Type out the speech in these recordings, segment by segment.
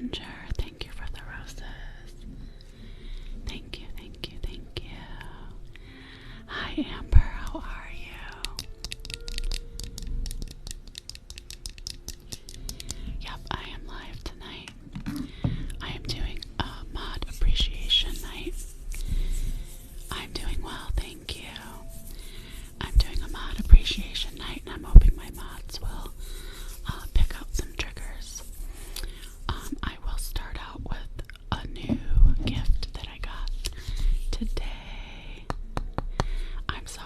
Ginger. Thank you for the roses. Thank you, thank you, thank you. Hi, Amber. How are you? Yep, I am live tonight. I am doing a mod appreciation night. I'm doing well, thank you. I'm doing a mod appreciation night, and I'm hoping my mods will pick out some triggers. I will start out with a new gift that I got today. I'm so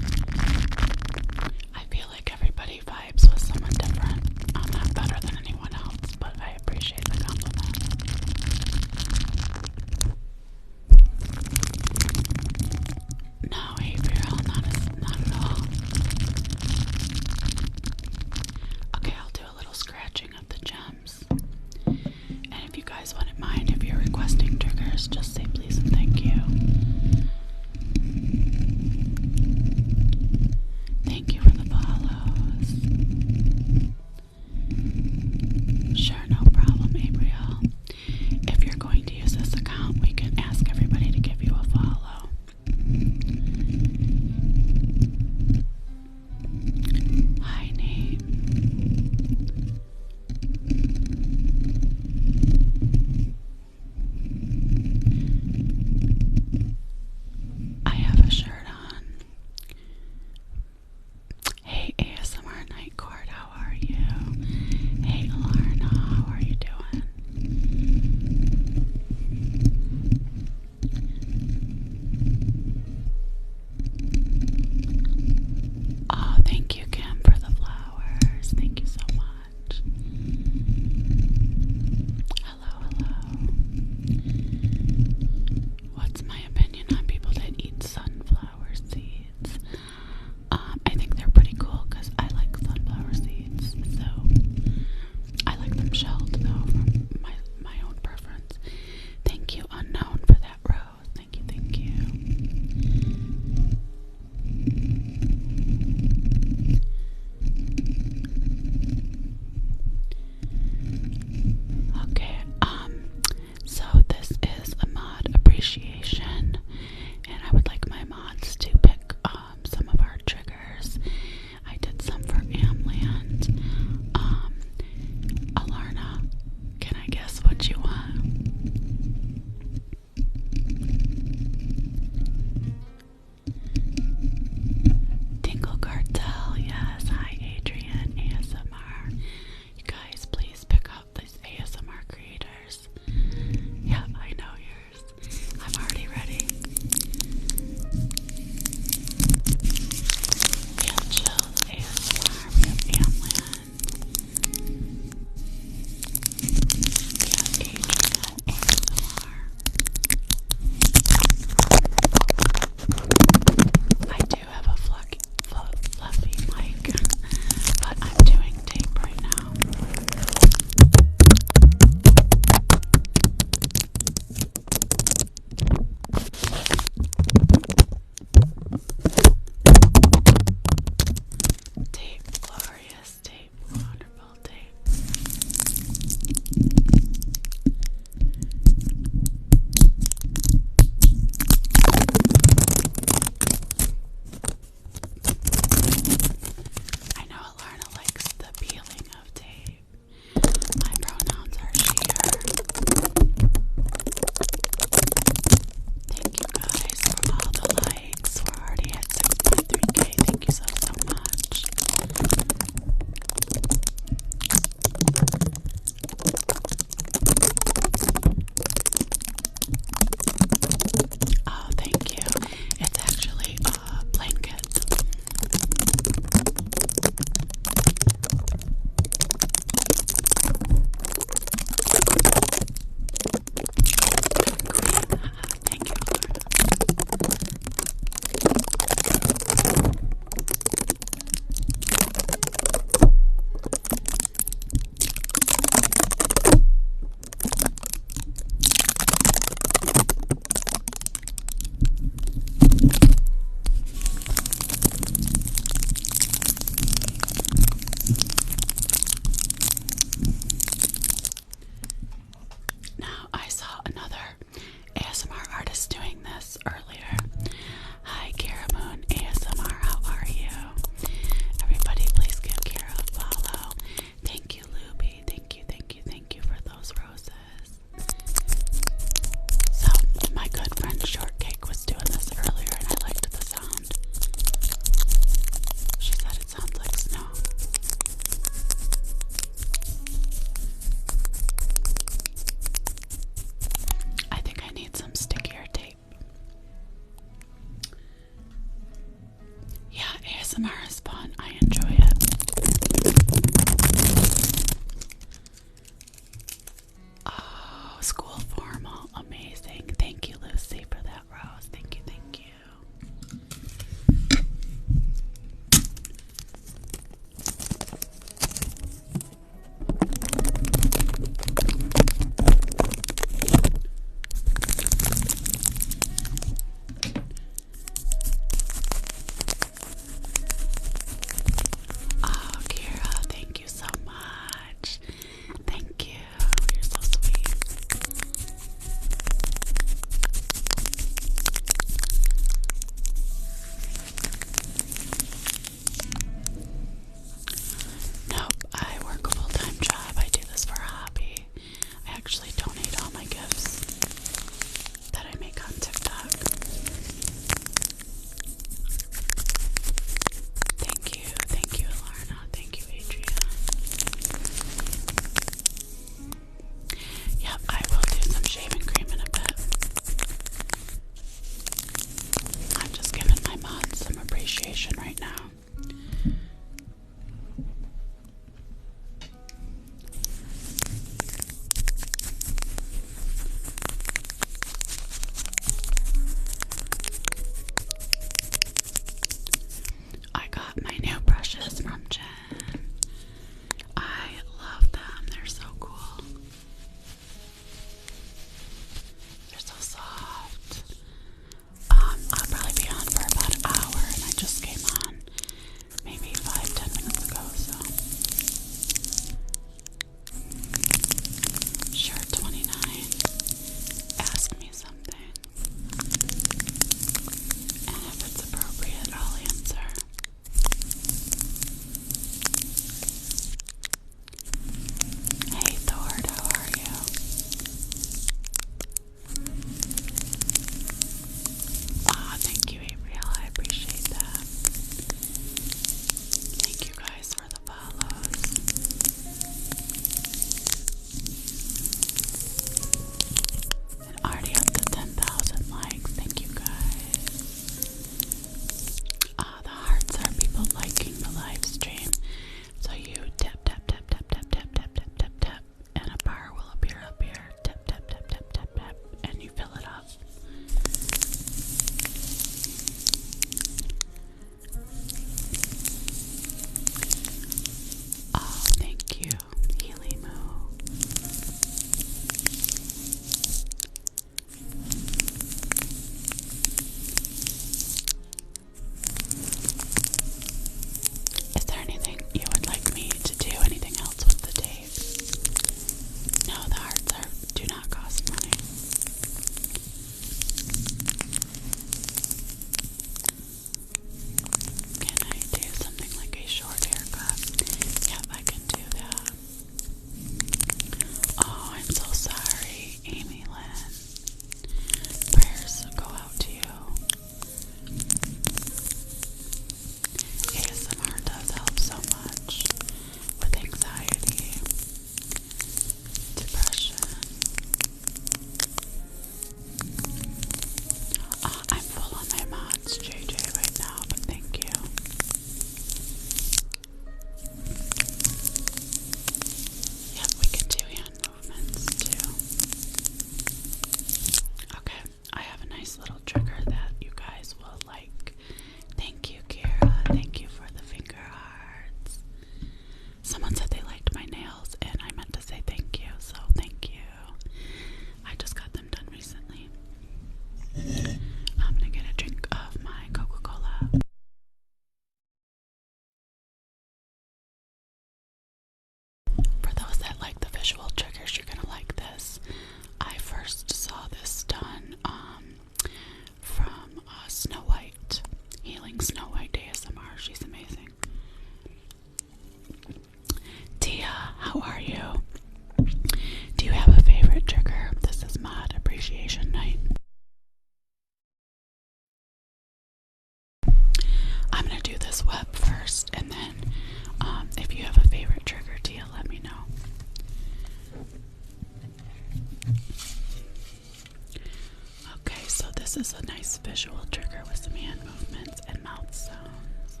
this is a nice visual trigger with some hand movements and mouth sounds.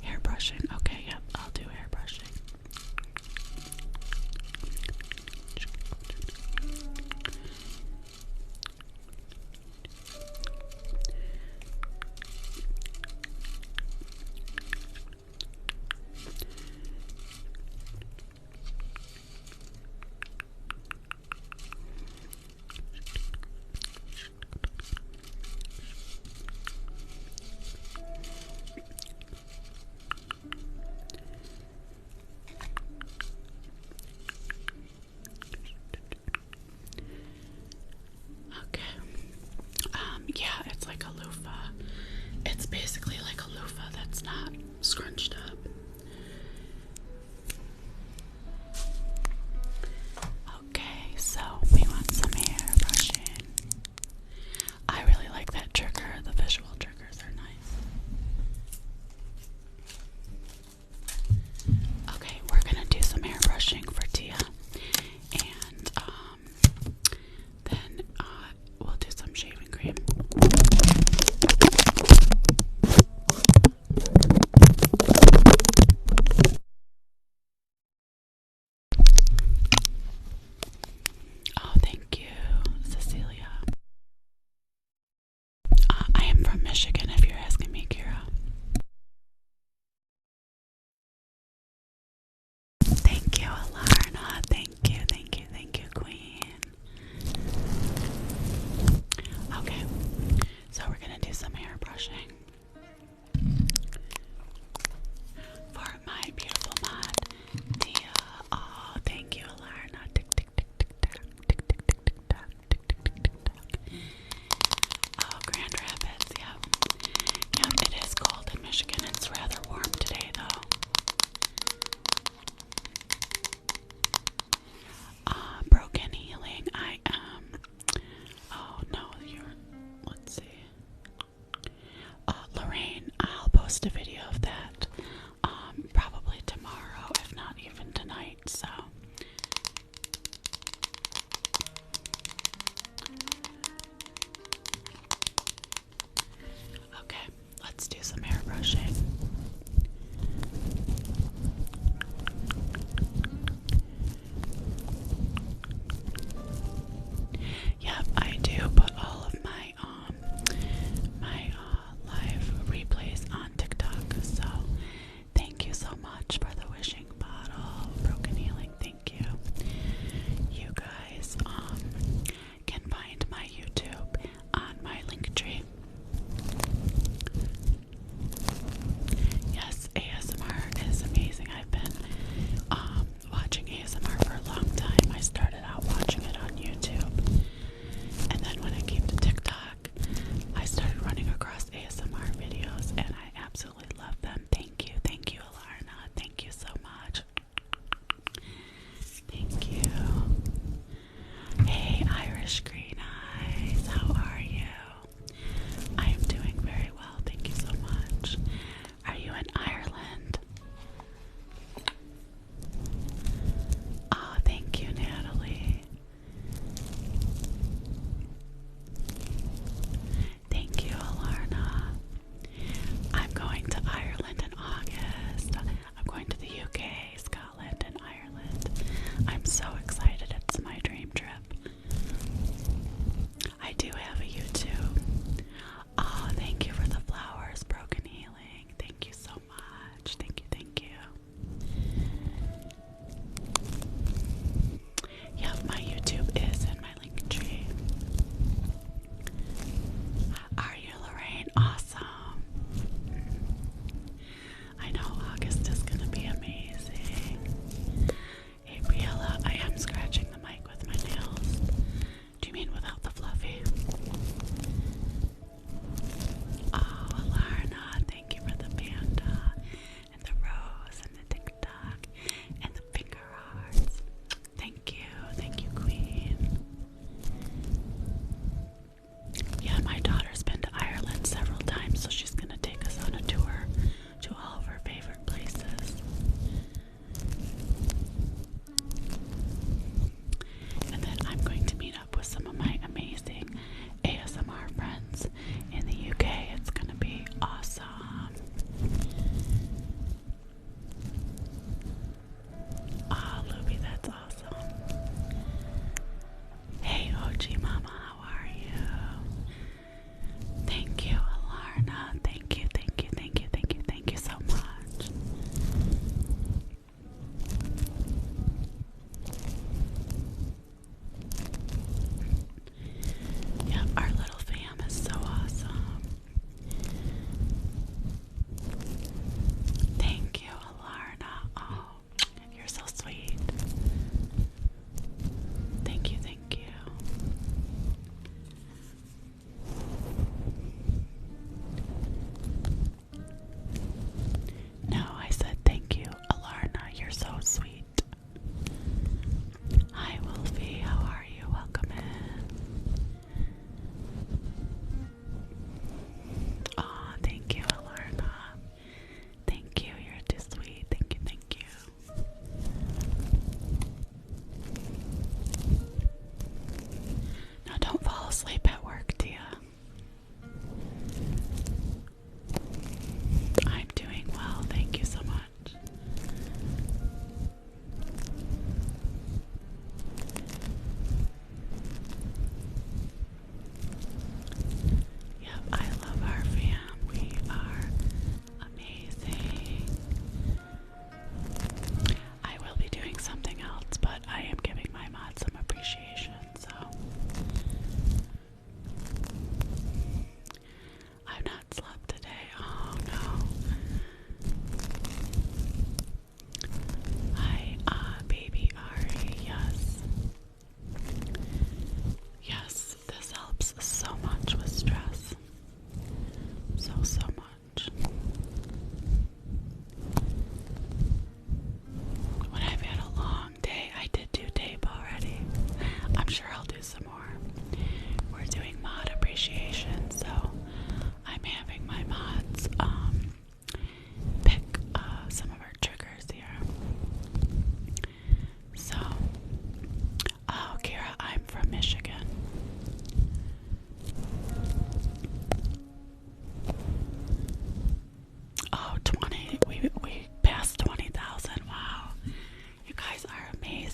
Hair brushing. Okay, yep, I'll do hair brushing.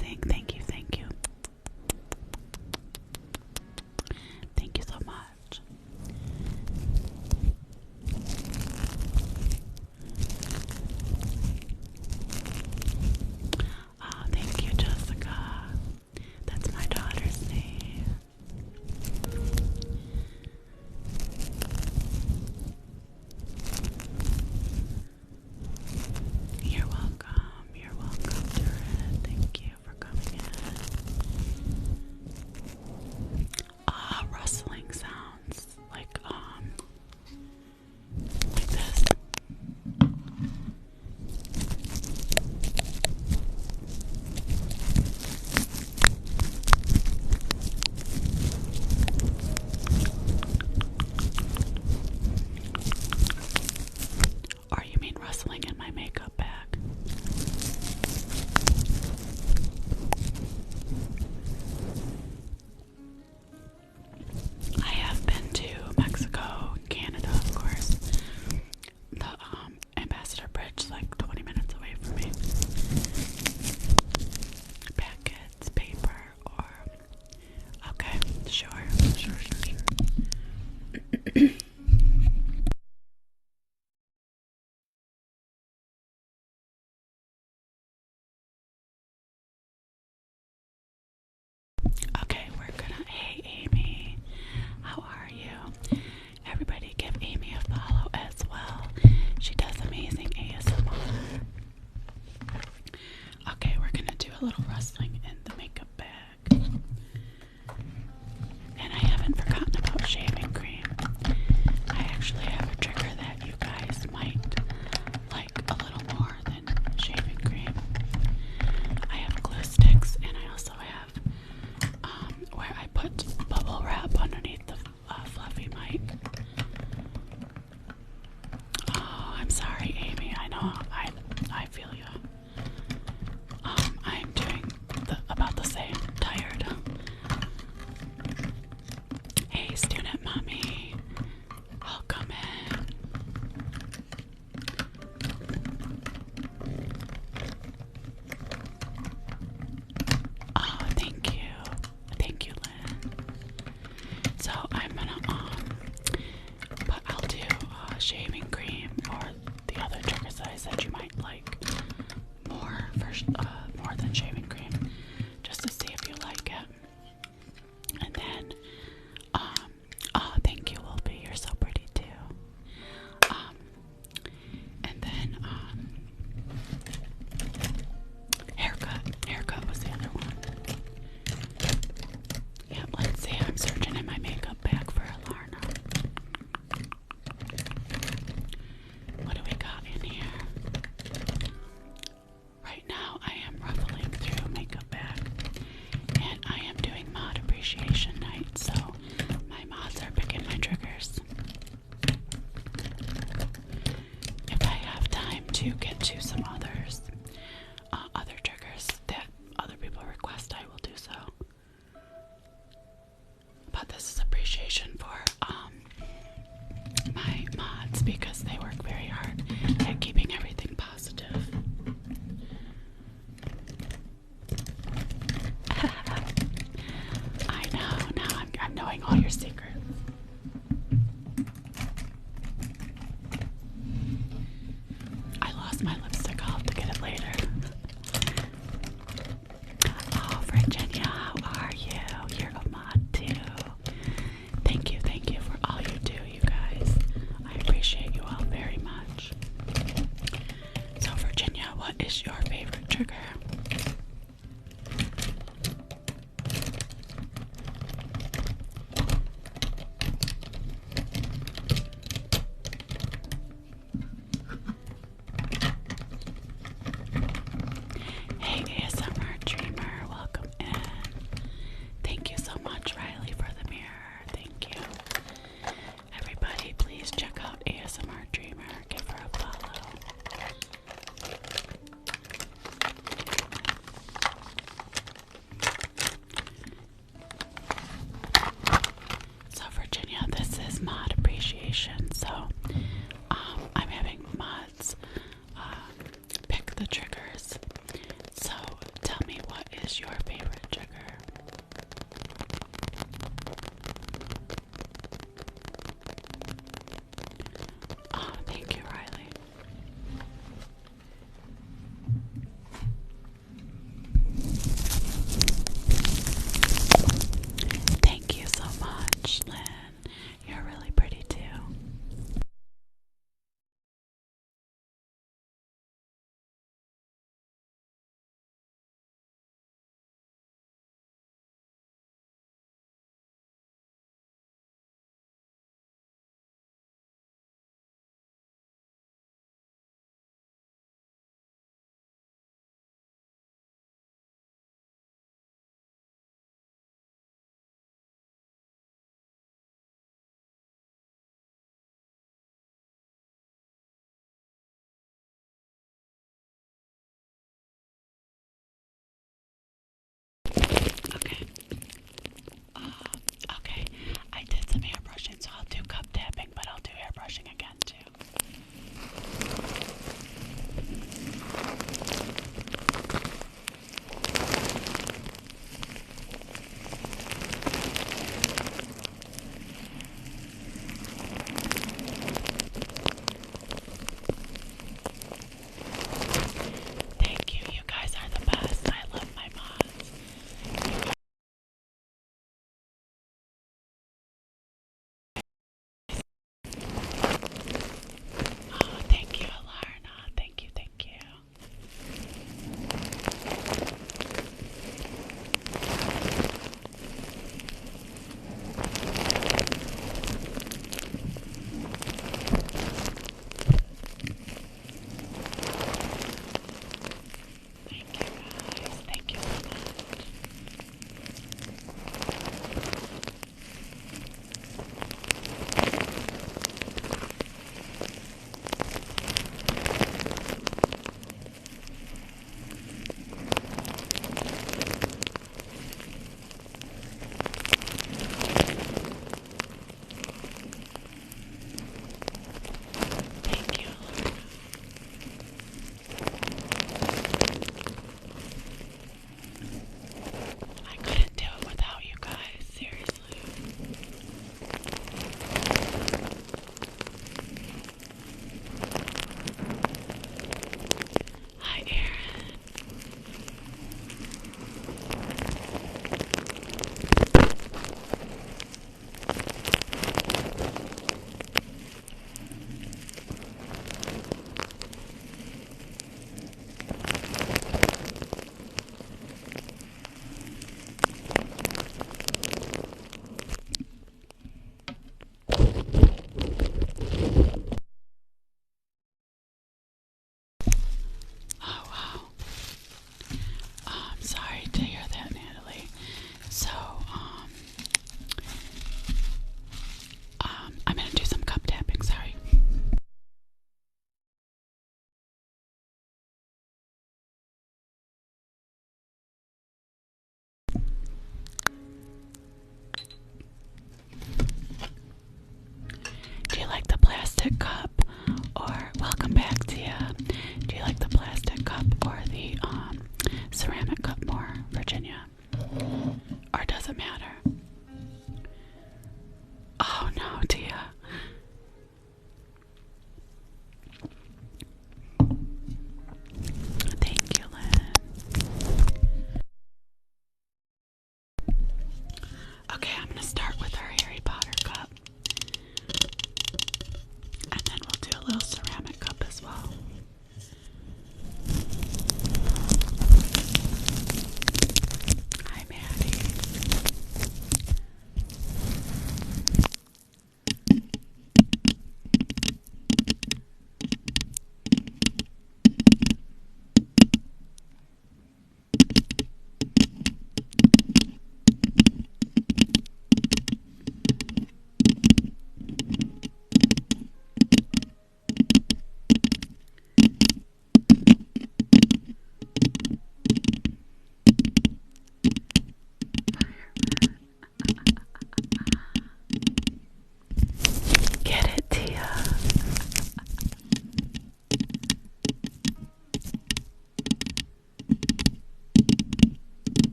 amazing. Thank you, thank you. Thank you so much. Oh, thank you, Jessica. That's my daughter's name. You're welcome. You're welcome, Dorit. Thank you for coming in. Rustling sounds like this. Or you mean rustling in my makeup bag? I have been to Mexico, Canada, of course. The Ambassador Bridge, like 20 minutes away from me. Packets, paper, or okay, sure. Okay, we're gonna. Hey, Amy, how are you? Everybody, give Amy a follow as well. She does amazing ASMR. Okay, we're gonna do a little rustling in the makeup bag. And I haven't forgotten about shaving cream. I actually have a trigger that you guys might like a little more than shaving cream. I have glue sticks, and I also have where I put bubble wrap underneath the fluffy mic. Oh, I'm sorry, Amy. I know I feel you. I'm doing is your favorite trigger? Oh, thank you, Riley. Thank you so much, Lynn. You're really pretty too. Okay. Okay. I did some hair brushing, so I'll do cup tapping, but I'll do hair brushing again too. Thank you. You guys are the best. I love my mods. Oh, thank you, Alarna. Thank you, thank you. Thank you, guys. Thank you so much. Thank you, Alarna. I couldn't do it without you guys, seriously. Hi, Erin. Oh, wow. I'm sorry to hear that, Natalie. So, I'm gonna do some cup tapping, sorry. Do you like the plastic cup? Or, welcome back, Tia. Do you like the plastic cup or the ceramic cup more, Virginia? Or does it matter? Oh no, Tia. Thank you, Lynn. Okay, I'm gonna start with our Harry Potter cup. And then we'll do a little ceramic cup as well. Hi, Maddie.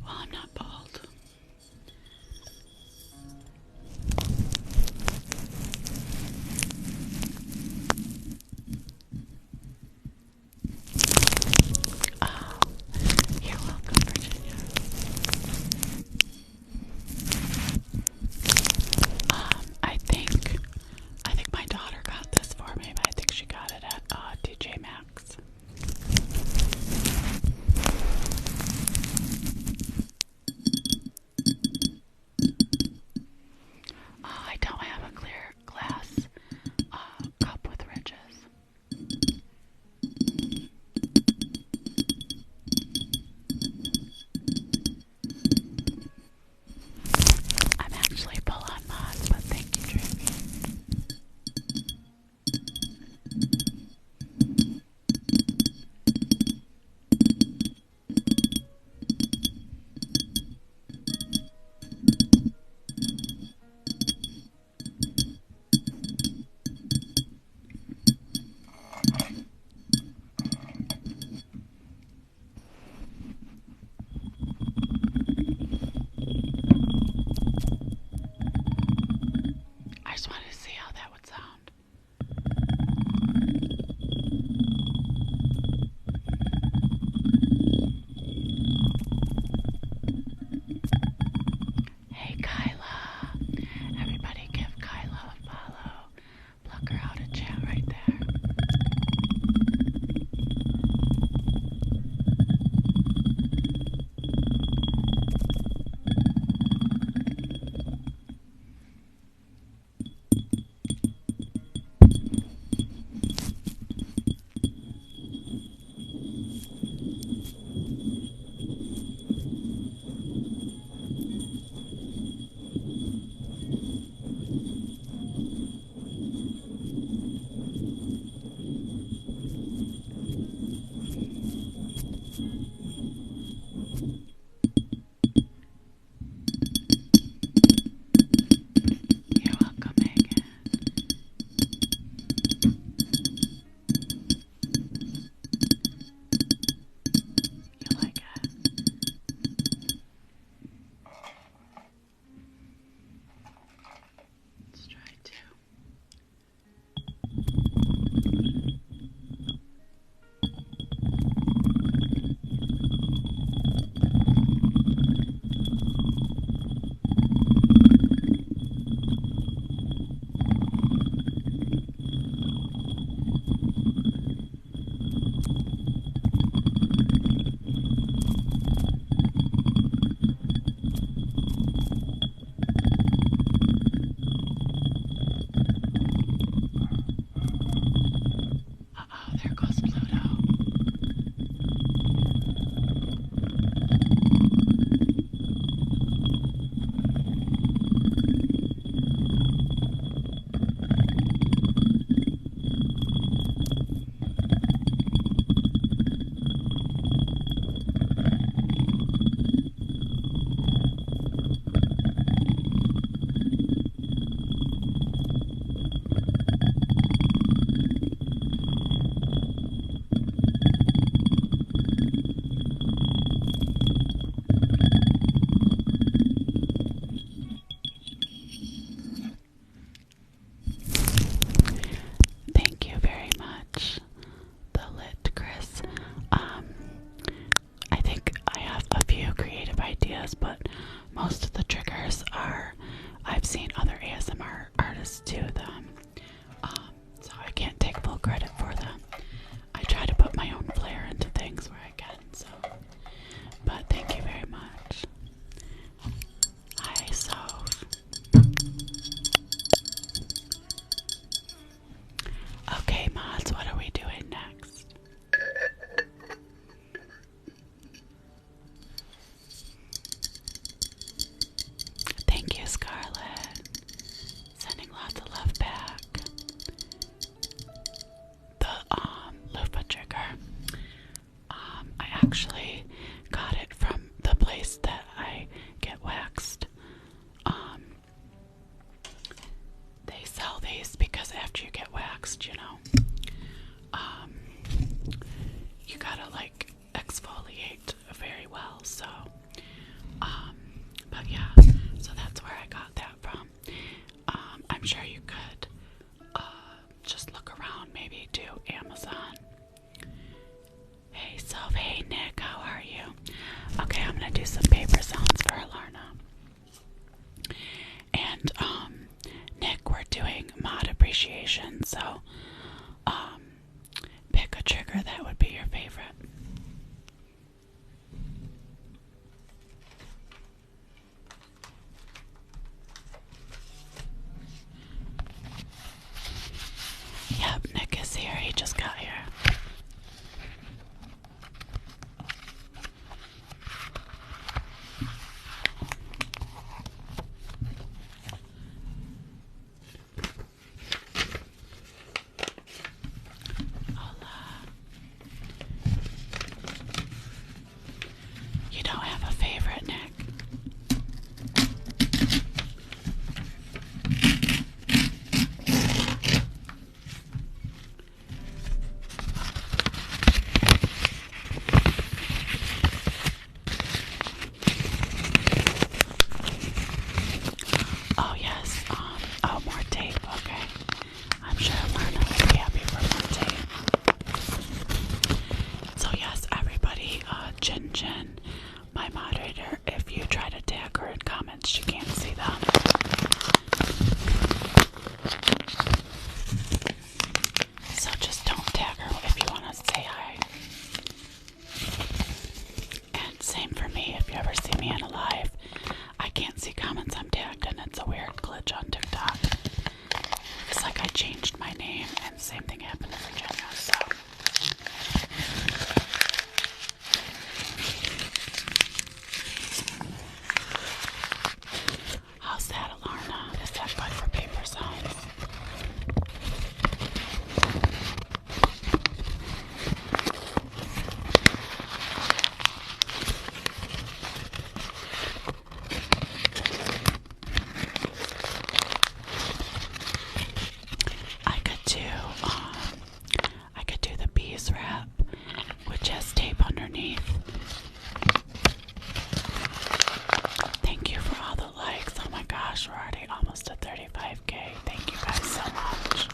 Well, I'm not bald. Oh, you're welcome, Virginia. I think my daughter got this for me, but I think she got it at TJ Maxx. I don't have a clear glass cup with ridges. I'm actually full on mods, but thank you, Dreamy. I just wanted to see how that would sound. Hey Kyla, everybody give Kyla a follow. Pluck her out of chat right there. You're welcome, Megan. You like it? Let's try two. Uh-oh, there goes Pluto. Thank you very much, the lit Chris. I think I have a few creative ideas, but most of the triggers are I've seen other ASMR artists do them, so I can't take full credit for them. I try to put my own flair into things where I can. So, but thank you very much. Hi, Soph. Okay, mods, what are we doing next? But yeah, so that's where I got that from. I'm sure you could just look around, maybe to Amazon. Hey, hey Nick, how are you? Okay, I'm gonna do some paper sounds for Alarna. And Nick, we're doing mod appreciation, so pick a trigger that would be your favorite. Yep, Nick is here. He just got here. Hola. You don't have a favorite, Nick? Oh yes, oh, more tape, okay. I'm sure Lana would be happy for more tape. So yes, everybody, Jin Jin, my moderator, if you try to tag her in comments, she can't see them. So just don't tag her if you want to say hi. And same for me, if you ever see me in a live, I can't see comments I'm tagged, and it's a weird glitch on TikTok. It's like I changed my name, and the same thing happened in Virginia, so. How's that, Alarna? Is that good for paper sounds? I could do the bees wrap, which has tape underneath. Thank you for all the likes. Oh my gosh, we're already almost at 35K. Thank you guys so much.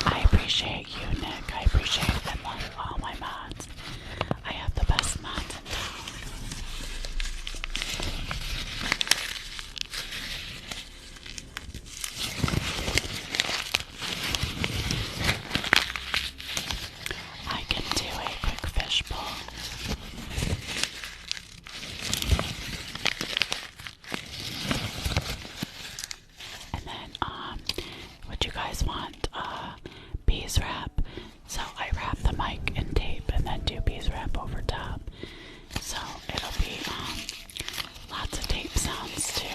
I appreciate you, Nick. I appreciate and love all my mods. I have the best mods in town. I can do a quick fishbowl. And then, would you guys want bees wrap? So I wrap the mic in tape and then do bees wrap over top. So it'll be lots of tape sounds too.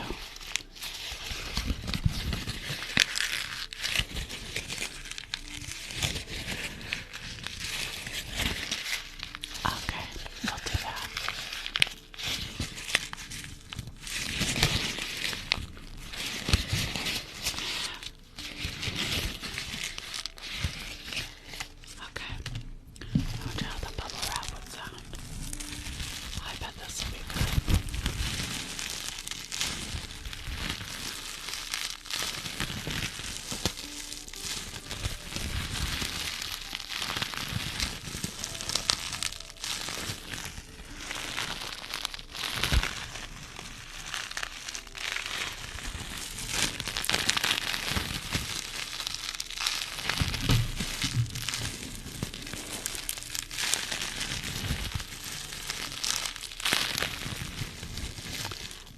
Okay, I'll do that. Okay. I wonder how the bubble wrap would sound. I bet this will be good.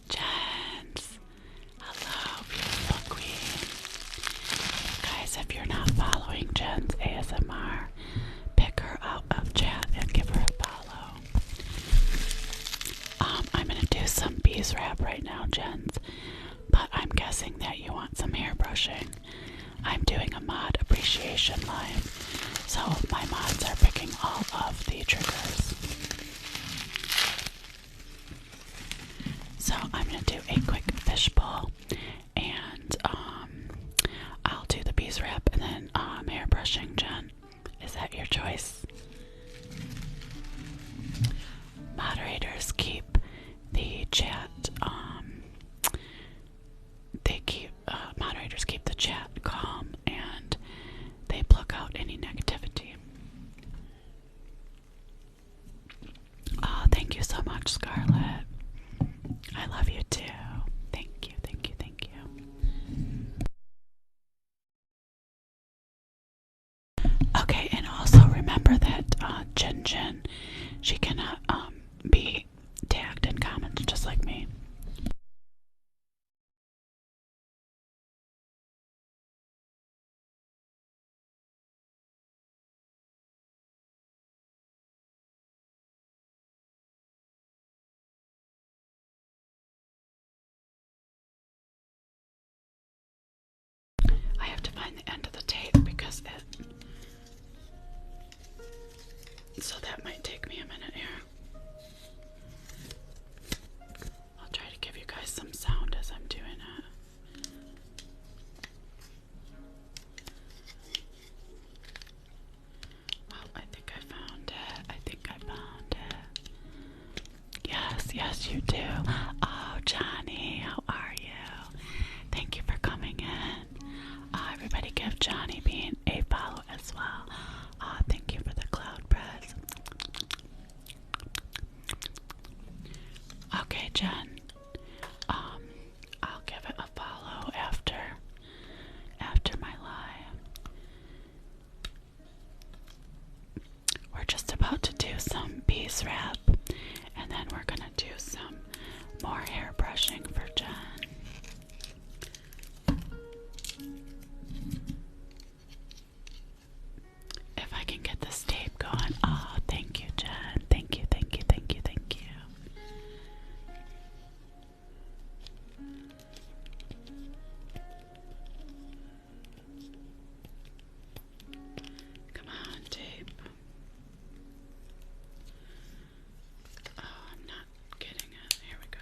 Jens, hello, beautiful queen. Guys, if you're not following Jen's ASMR, pick her out of chat and give her a follow. I'm gonna do some bees wrap right now, Jens, but I'm guessing that you want some hair brushing. I'm doing a mod appreciation live, so my mods are picking all of the triggers. So I'm gonna do a quick fishbowl, and I'll do the bees wrap and then hair brushing. Jen, is that your choice? Moderators keep the much, Scarlett. I love you too. Thank you, thank you, thank you. Okay, and also remember that Jin Jin, she cannot be tagged in comments just like me. I have to find the end of the tape because so that might take me a minute here. I'll try to give you guys some sound as I'm doing it. Oh, I think I found it. I think I found it. Yes, yes, you do. Oh, Johnny, how are you? Thank you for coming in. Everybody give Johnny Bean a follow as well. Thank you for the cloud press. Okay, Jen. I'll give it a follow after my live. We're just about to do some bees wrap, and then we're gonna do some more hair brushing for Jen. If I can get this tape going. Oh, thank you, Jen. Thank you, thank you, thank you, thank you. Come on, tape. Oh, I'm not getting it. Here we go.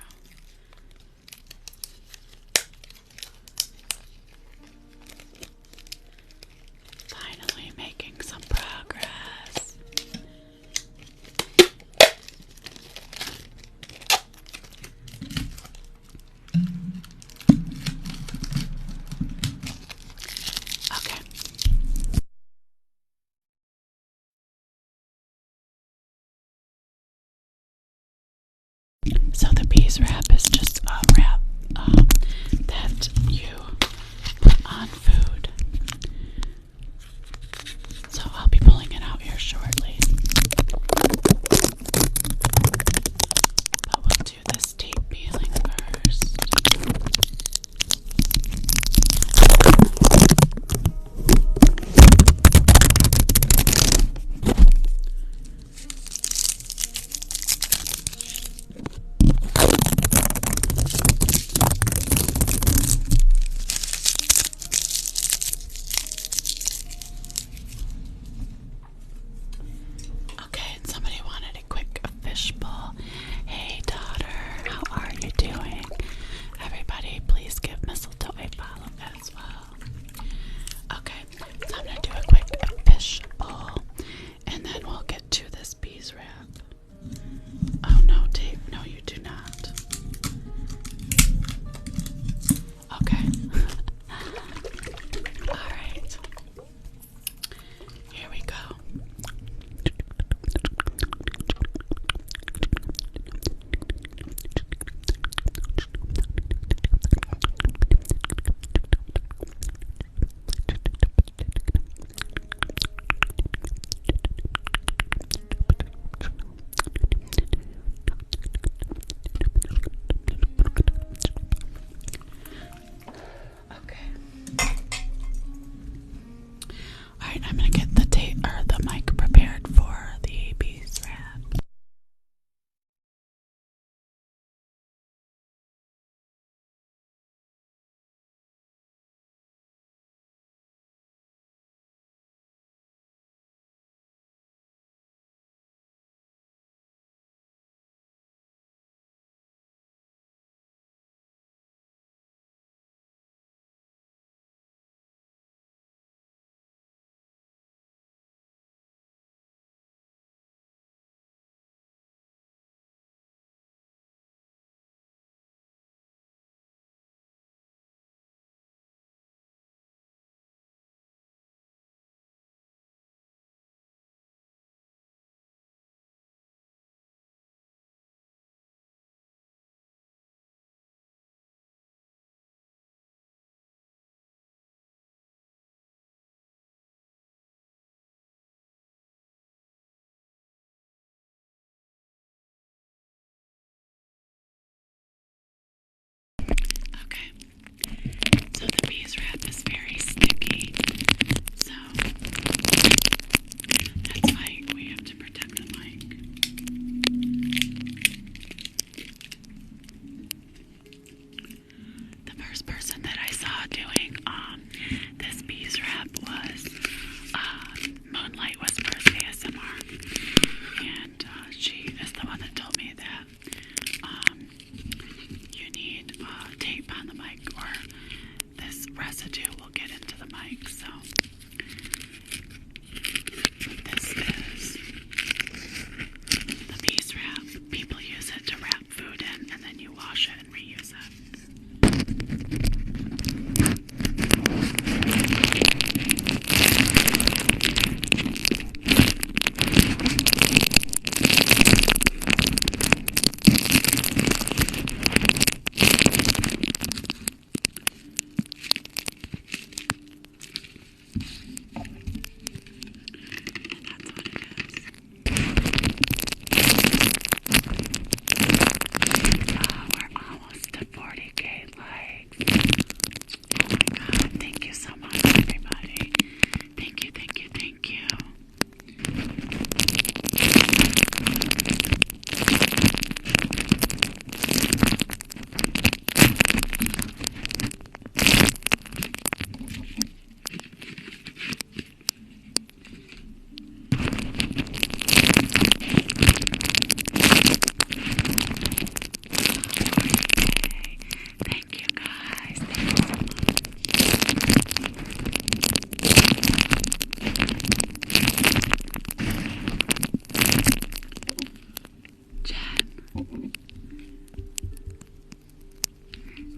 Finally making some progress. Okay. So the bees wrap is just a wrap that you put on food. So I'll be pulling it out here shortly. But we'll do this tape peeling first. Okay, and somebody wanted a quick fishbowl. Hey daughter, how are you doing? Everybody, please give Mistletoe a follow as well. Okay, so I'm gonna do a quick fishbowl, and then we'll get to this bees wrap. Oh no, tape. No, you do not. Okay. Alright. Here we go.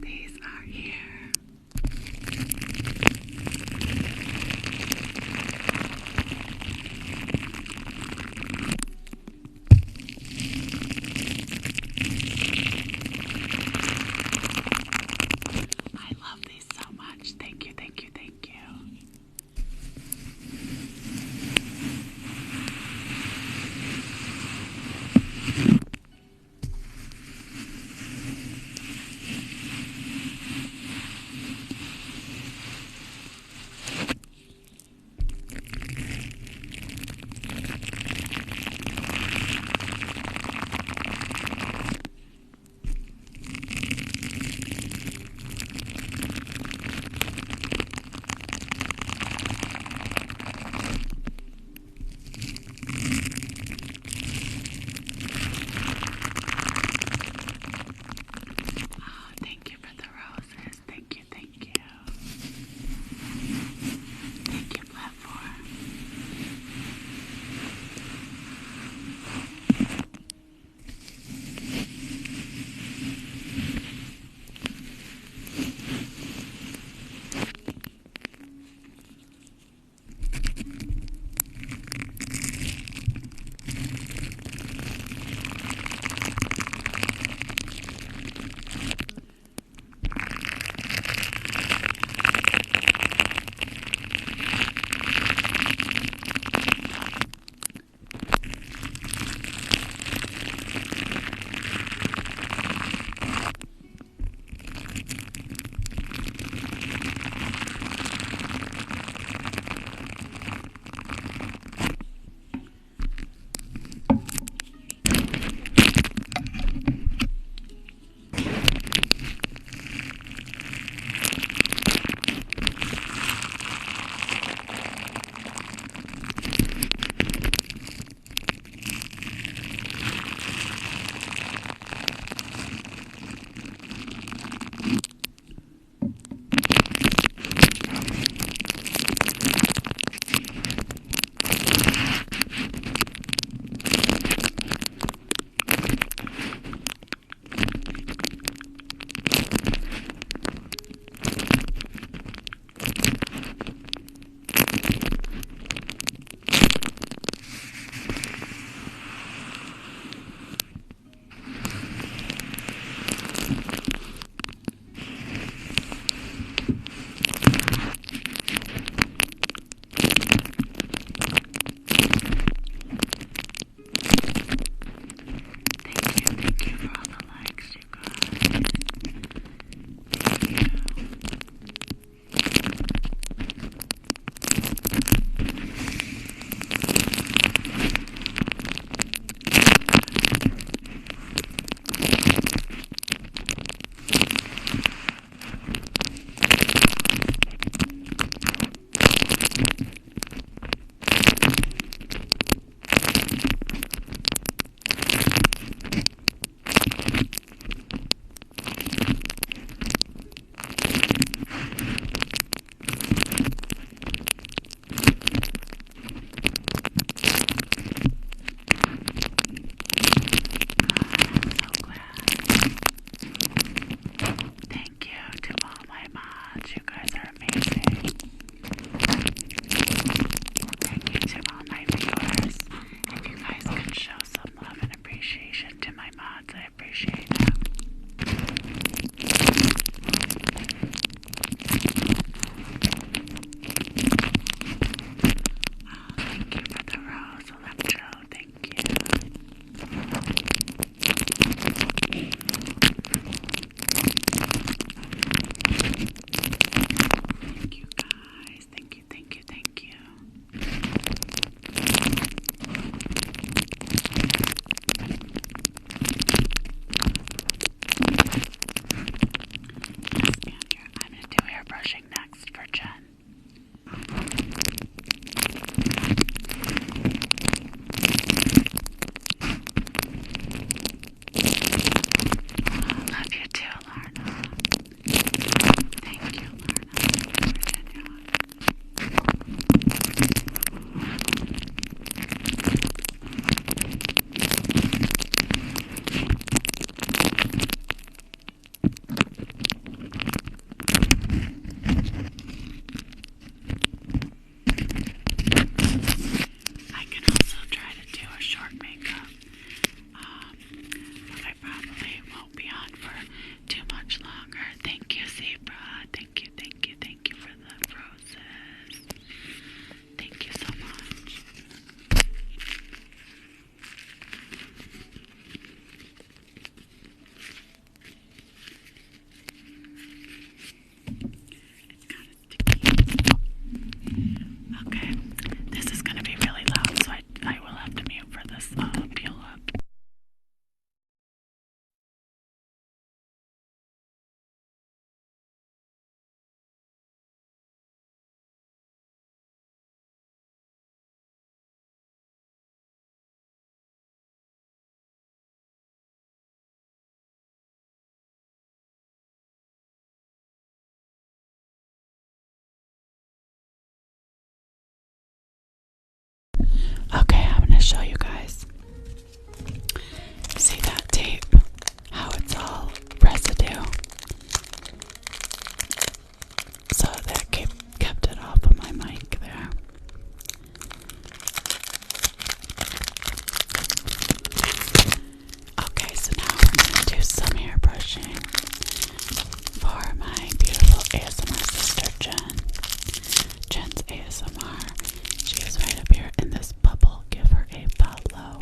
These are here. I love these so much. Thank you, thank you, thank you. Thank you for the roses. Thank you, thank you. Thank you, platform. Thank you for all the likes, you guys. Thank you to all my mods. You guys are amazing. Thank you to all my viewers. If you guys could show some love and appreciation to my mods, I appreciate that. Oh, thank you for the rose, Electro. Thank you. Thank you guys. Thank you, thank you, thank you. show you guys. See that tape? How it's all residue. So that kept it off of my mic there. Okay, so now we're going to do some hair brushing for my beautiful ASMR sister, Jen. Jen's ASMR. She is right up here in this bubble. Give her a follow.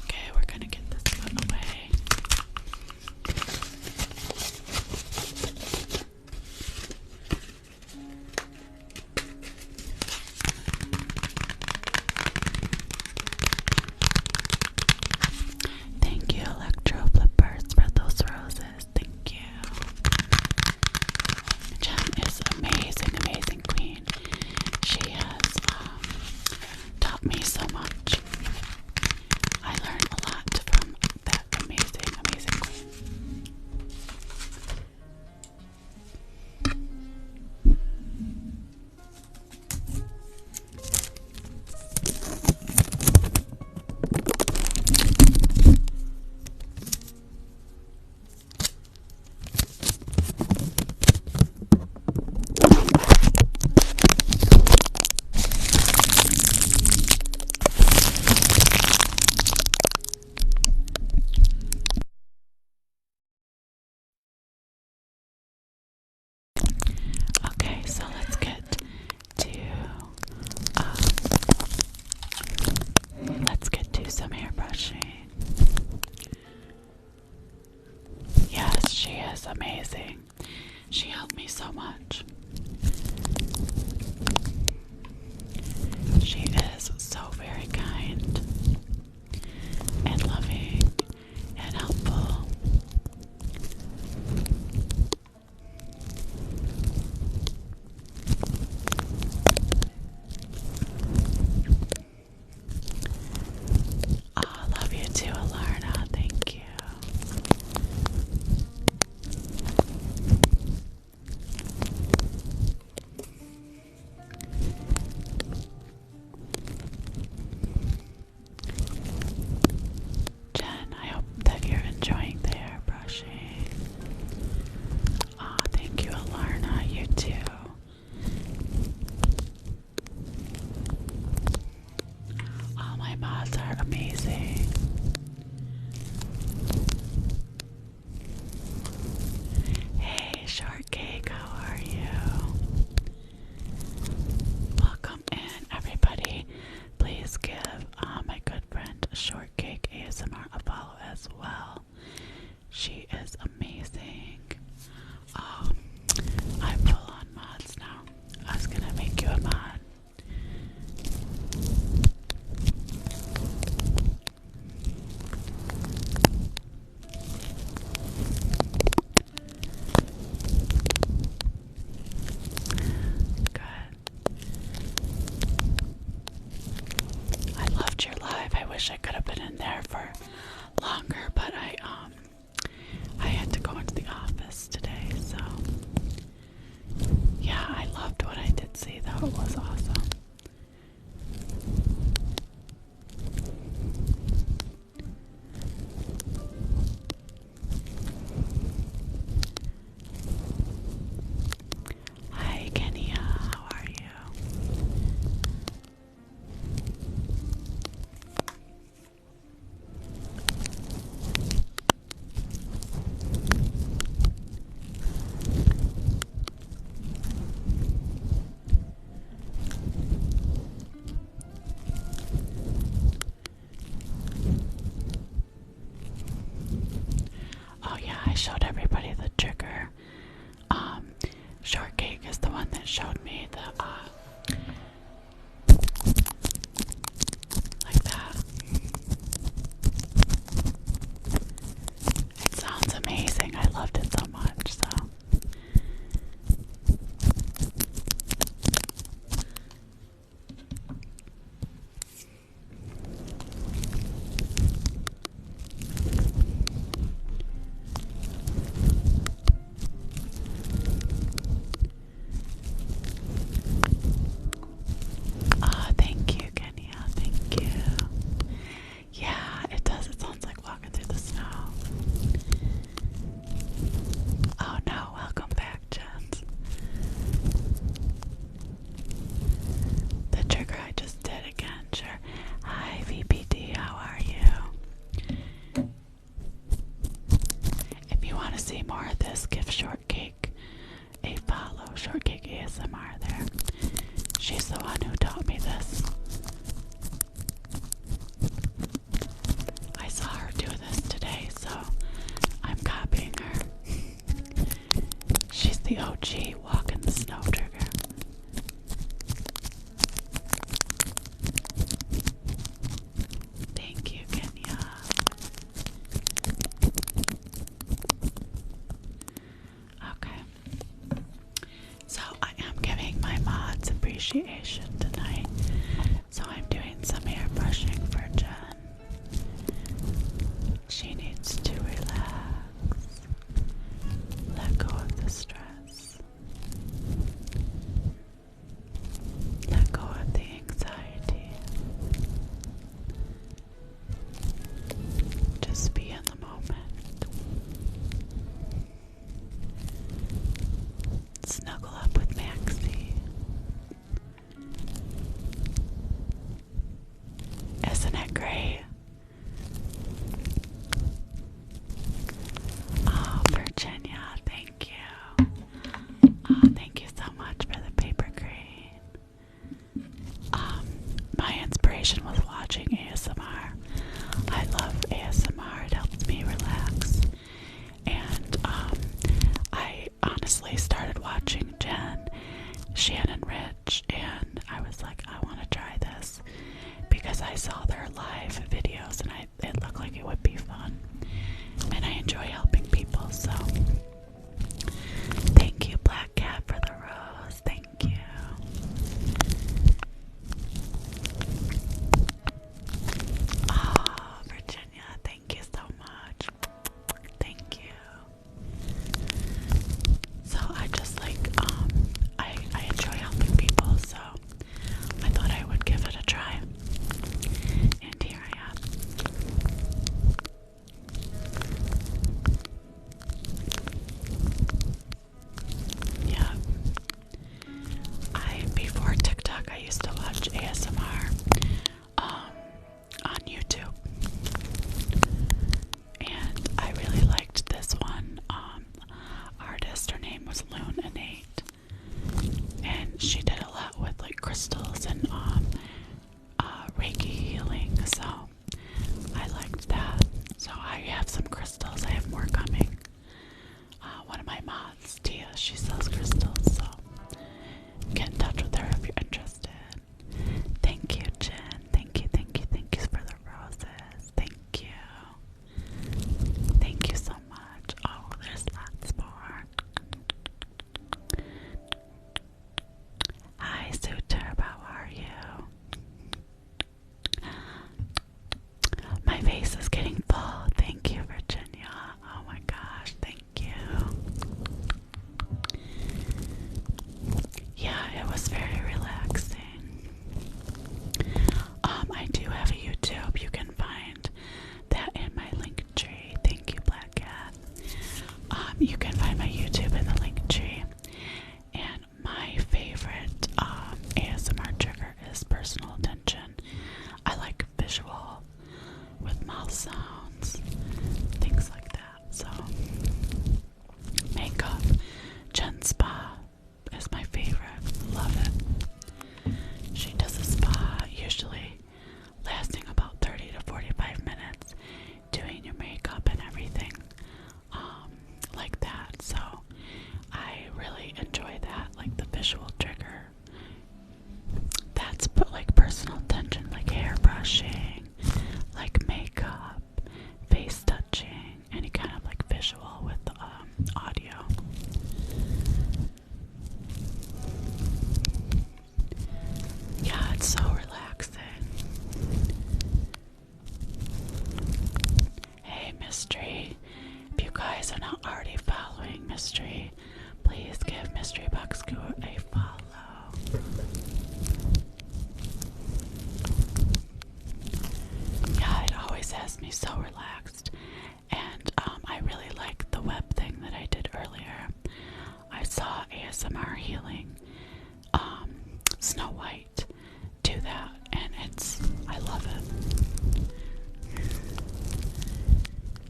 Okay, we're going to get this one away. Thank you, Electro Flippers, for those roses. Thank you. Jen is amazing, amazing queen. She has taught me so much. I learned a lot from that amazing, amazing queen. Okay, so let's get to some hair brushing. Yes, she is amazing. She helped me so much. She is so very kind and loving and helpful. I love you too, Alarna. Thank you. Jen, I hope that you're enjoying the hair brushing. Aw, thank you, Alarna. You too. All my mods are amazing. Hey, Shortcake, how are you? Welcome in, everybody. Please give my good friend Shortcake ASMR a follow as well. She is amazing. I'm full on mods now. I was gonna make you a mod. Good. I loved your live. I wish I could have been in there for longer, but I had to go into the office today, so yeah, I loved what I did see though. It was awesome. Hi Kenya, how are you? Oh yeah, I showed everybody the trigger. Shortcake is the one that showed me the like that. It sounds amazing. I loved it so much, so energy, walk in the snow trigger. Thank you, Kenya. Okay. So I am giving my mods appreciation tonight. So I'm doing some hair brushing for Jen. She needs to relax. Let go of the stress. Let go of the anxiety. Just be in the moment. Snuggle up with Maxie. Isn't it great? Oh, Virginia, thank you. Oh, thank you so much for the paper crane. My inspiration was watching ASMR. I love ASMR. It helps me relax. And I honestly started watching Jen, Shannon Rich, and I was like, I want to try this because I saw their live videos and it looked like it would be fun. And I enjoy helping people, so thank you, Black Cat, for the rose. Thank you. Oh, Virginia, thank you so much. Thank you. So I just like, I enjoy helping people, so I thought I would give it a try. And here I am. Yeah. Before TikTok, I used to watch ASMR on YouTube. And I really liked this one artist. Her name was Loon Innate. And she did a lot with like crystals and Reiki healing. So I liked that. So I have some crystals. I have more coming. One of my mods, Tia, she sells crystals, so get in touch with her if you're interested. Thank you, Jen. Thank you, thank you, thank you for the roses. Thank you. Thank you so much. Oh, there's lots more. Hi, Suturb, how are you? My face is getting full. Thank you, Virginia. Oh my gosh, thank you. Yeah, it was very relaxing. I do have a YouTube. You can find that in my link tree. Thank you, Black Cat. You can find my YouTube in the link tree. And my favorite ASMR trigger is personal attention. I like visual with mouth sounds, things like that. So, makeup, Jen Spa is my favorite. Love it. She does a spa usually lasting about 30 to 45 minutes, doing your makeup and everything like that. So I really enjoy that, like the visual trigger. That's like personal attention, like hair brushing, like makeup, face touching, any kind of like visual with audio. Yeah, it's so relaxing. Hey, Mystery. If you guys are not already following Mystery, please give Mystery Box Guru a follow. Yeah, it always has me so relaxed. And I really like the web thing that I did earlier. I saw ASMR Healing Snow White do that, and I love it.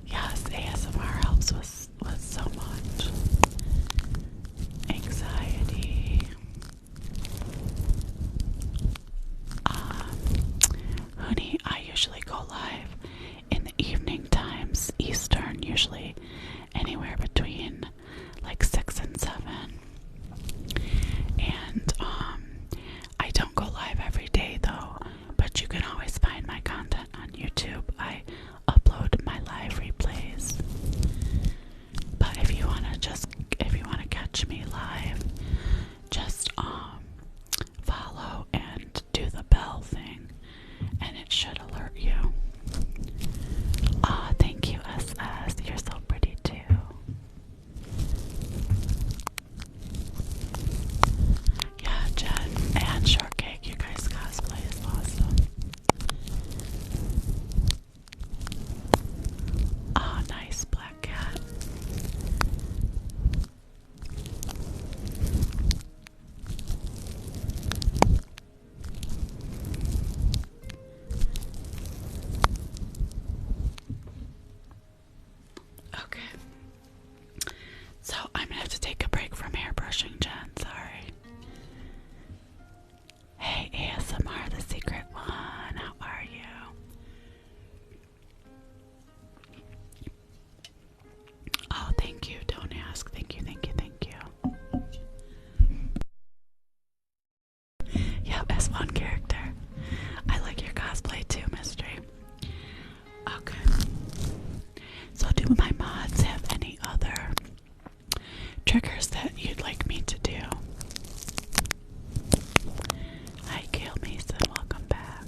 Yes, ASMR helps with so much anxiety. Honey, I usually go live in the evening times, Eastern, usually anywhere between like 6 and 7. triggers that you'd like me to do. Hi, Gail Mason. Welcome back.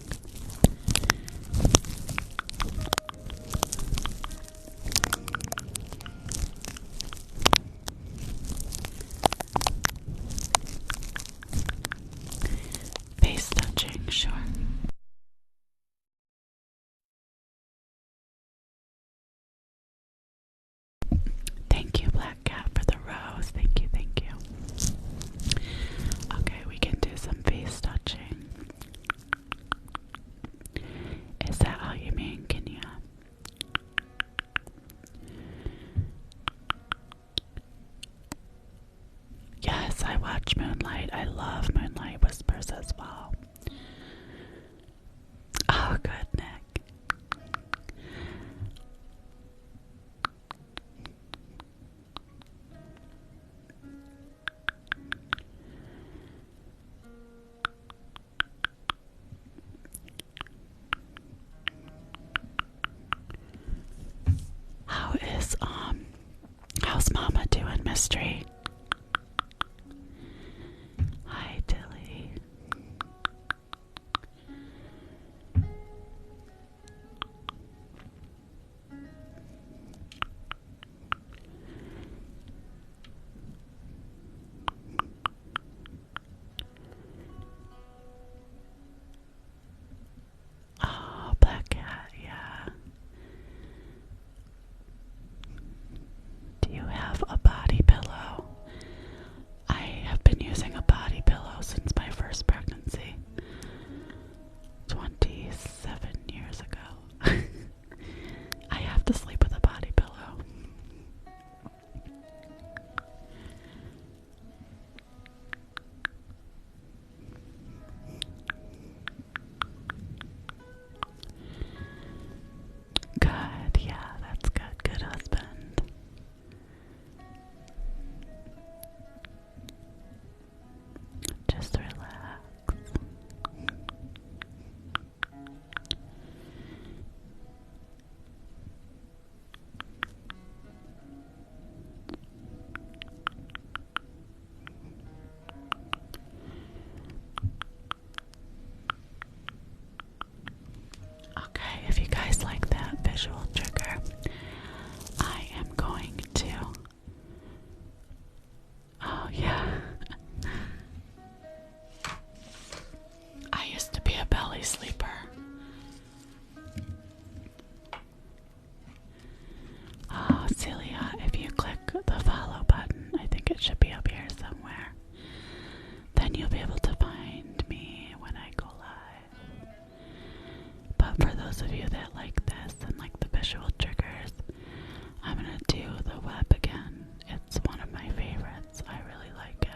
Face touching, sure. Thank you, Black Cat, for the rose. Thank you, thank you. Okay, we can do some face touching. Is that all you mean, Kenya? Yes, I watch Moonlight. I love Moonlight Whispers as well. Oh, good, Nick. How's Mama doing, Mystery? Hi, Tilly. Oh, Black Cat, yeah. Do you have a body pillow? I have been using a body pillow since my first pregnancy. 27 years ago. I have to sleep with a body pillow. Good, yeah, that's good. Good husband. Just relax. Okay, if you guys like that visual trigger, I am going to. Oh, yeah. I used to be a belly sleeper. Oh, Celia, if you click the follow button, I think it should be up here somewhere. Then you'll be able to find me when I go live. But for those of you that like this and like the visual triggers, I'm gonna do the web again. It's one of my favorites. I really like it.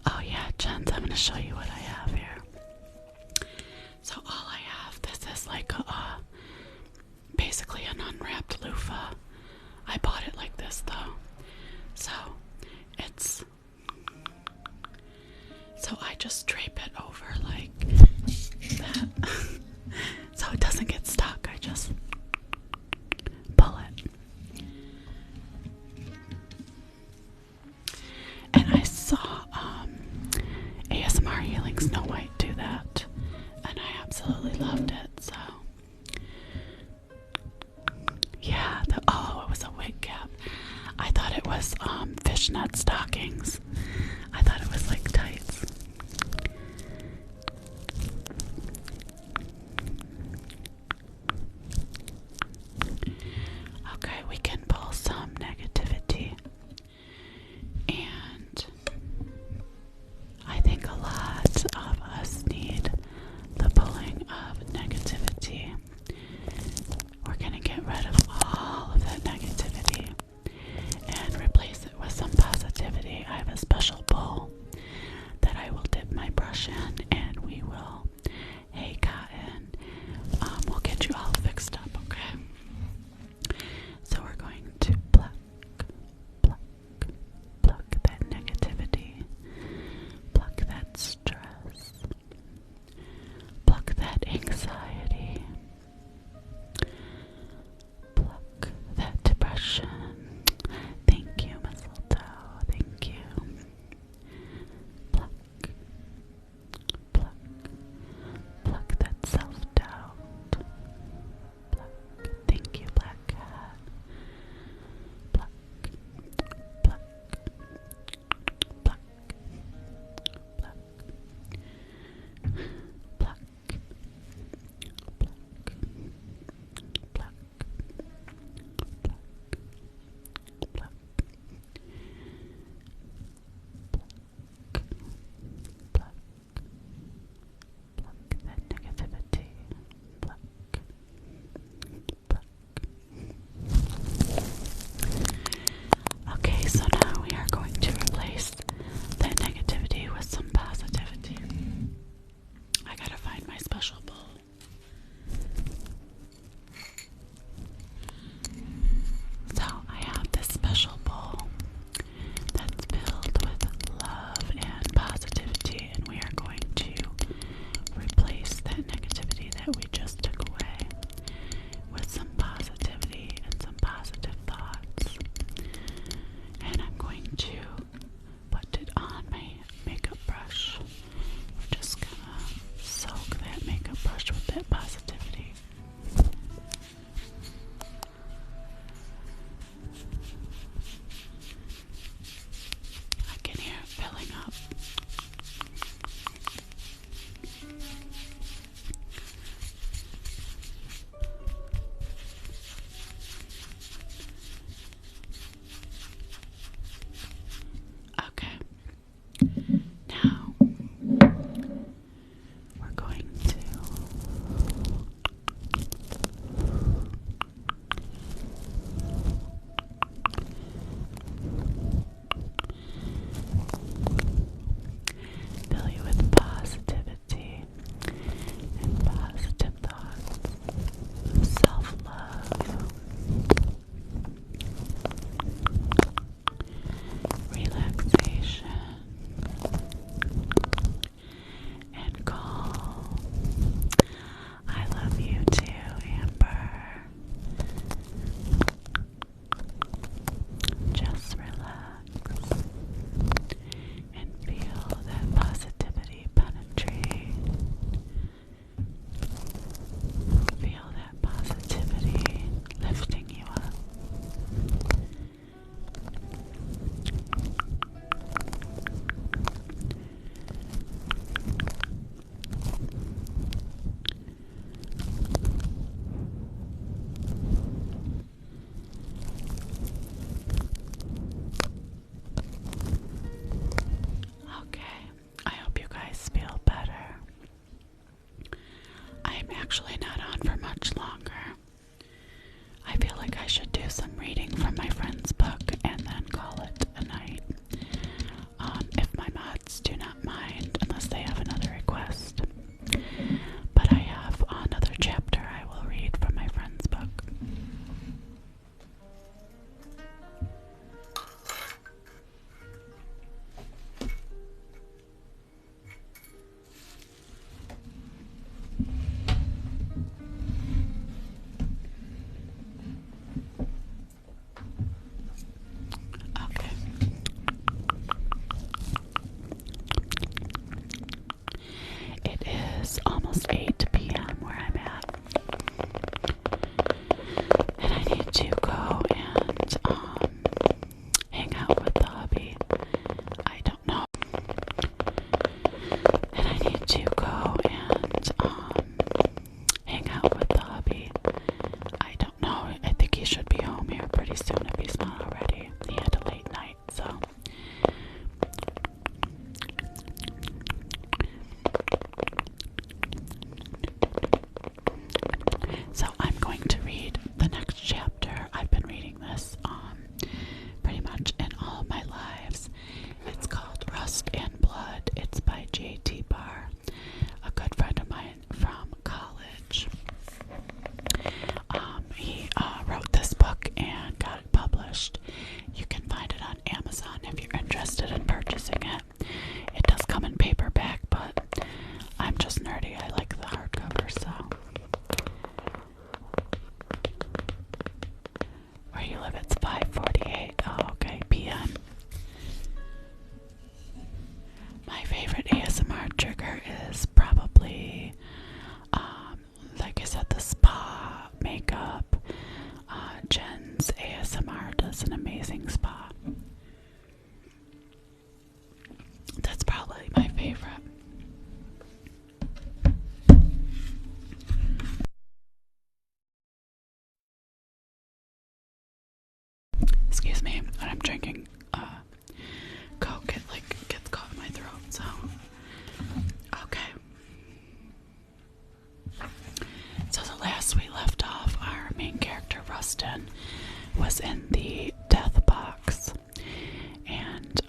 Oh yeah, Jens, I'm gonna show you what I have here. So all I have, this is like basically an unwrapped loofah. I bought it like this though. So I just drape it over like that. So it doesn't get stuck. I just pull it. And I saw ASMR Healing Snow White do that, and I absolutely loved it. So yeah, it was a wig cap. I thought it was fishnet stockings. I thought it was like tights. to put it on my makeup brush. We're just gonna soak that makeup brush with that positivity. I can hear it filling up. Okay. Now we're going to fill you with positivity and positive thoughts of self-love, relaxation, and calm. I love you too, Amber. Just relax and feel that positivity penetrate. Feel that positivity lifting you up. Okay, I hope you guys feel better. I'm actually not on for much longer. I feel like I should do some reading from my friend's book and then call it a night. If my mods do not mind, unless they have another request. But I have another chapter I will read from my friend's book. Okay. It is almost 8 p.m. where I'm at. And I need to go and hang out with the hubby. I don't know. And I need to go and hang out with the hubby. I don't know. I think he should be home here pretty soon if he's not already. He had a late night, so. So I'm going to read the next chapter. I've been reading this pretty much in all of my lives. It's called Rust and Blood. It's by J.T. Barr, a good friend of mine from college. He wrote this book and got it published. You can find it on Amazon if you're interested in purchasing it. It does come in paperback, but I'm just nerdy. I like the hardcover, so. Where you live, it's 5:48. Oh, okay, p.m. My favorite ASMR trigger is probably, like I said, the spa makeup. Jen's ASMR does an amazing spa. That's probably my favorite. Excuse me, when I'm drinking Coke, it gets caught in my throat, so. Okay. So the last we left off, our main character, Rustin, was in the death box. And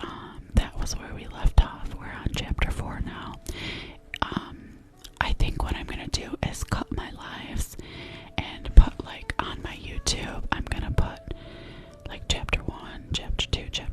that was where we left off. We're on chapter 4 now. I think what I'm going to do is cut my lives and put, like, on my YouTube, I'm going to put, like, chapter 1, chapter 2, chapter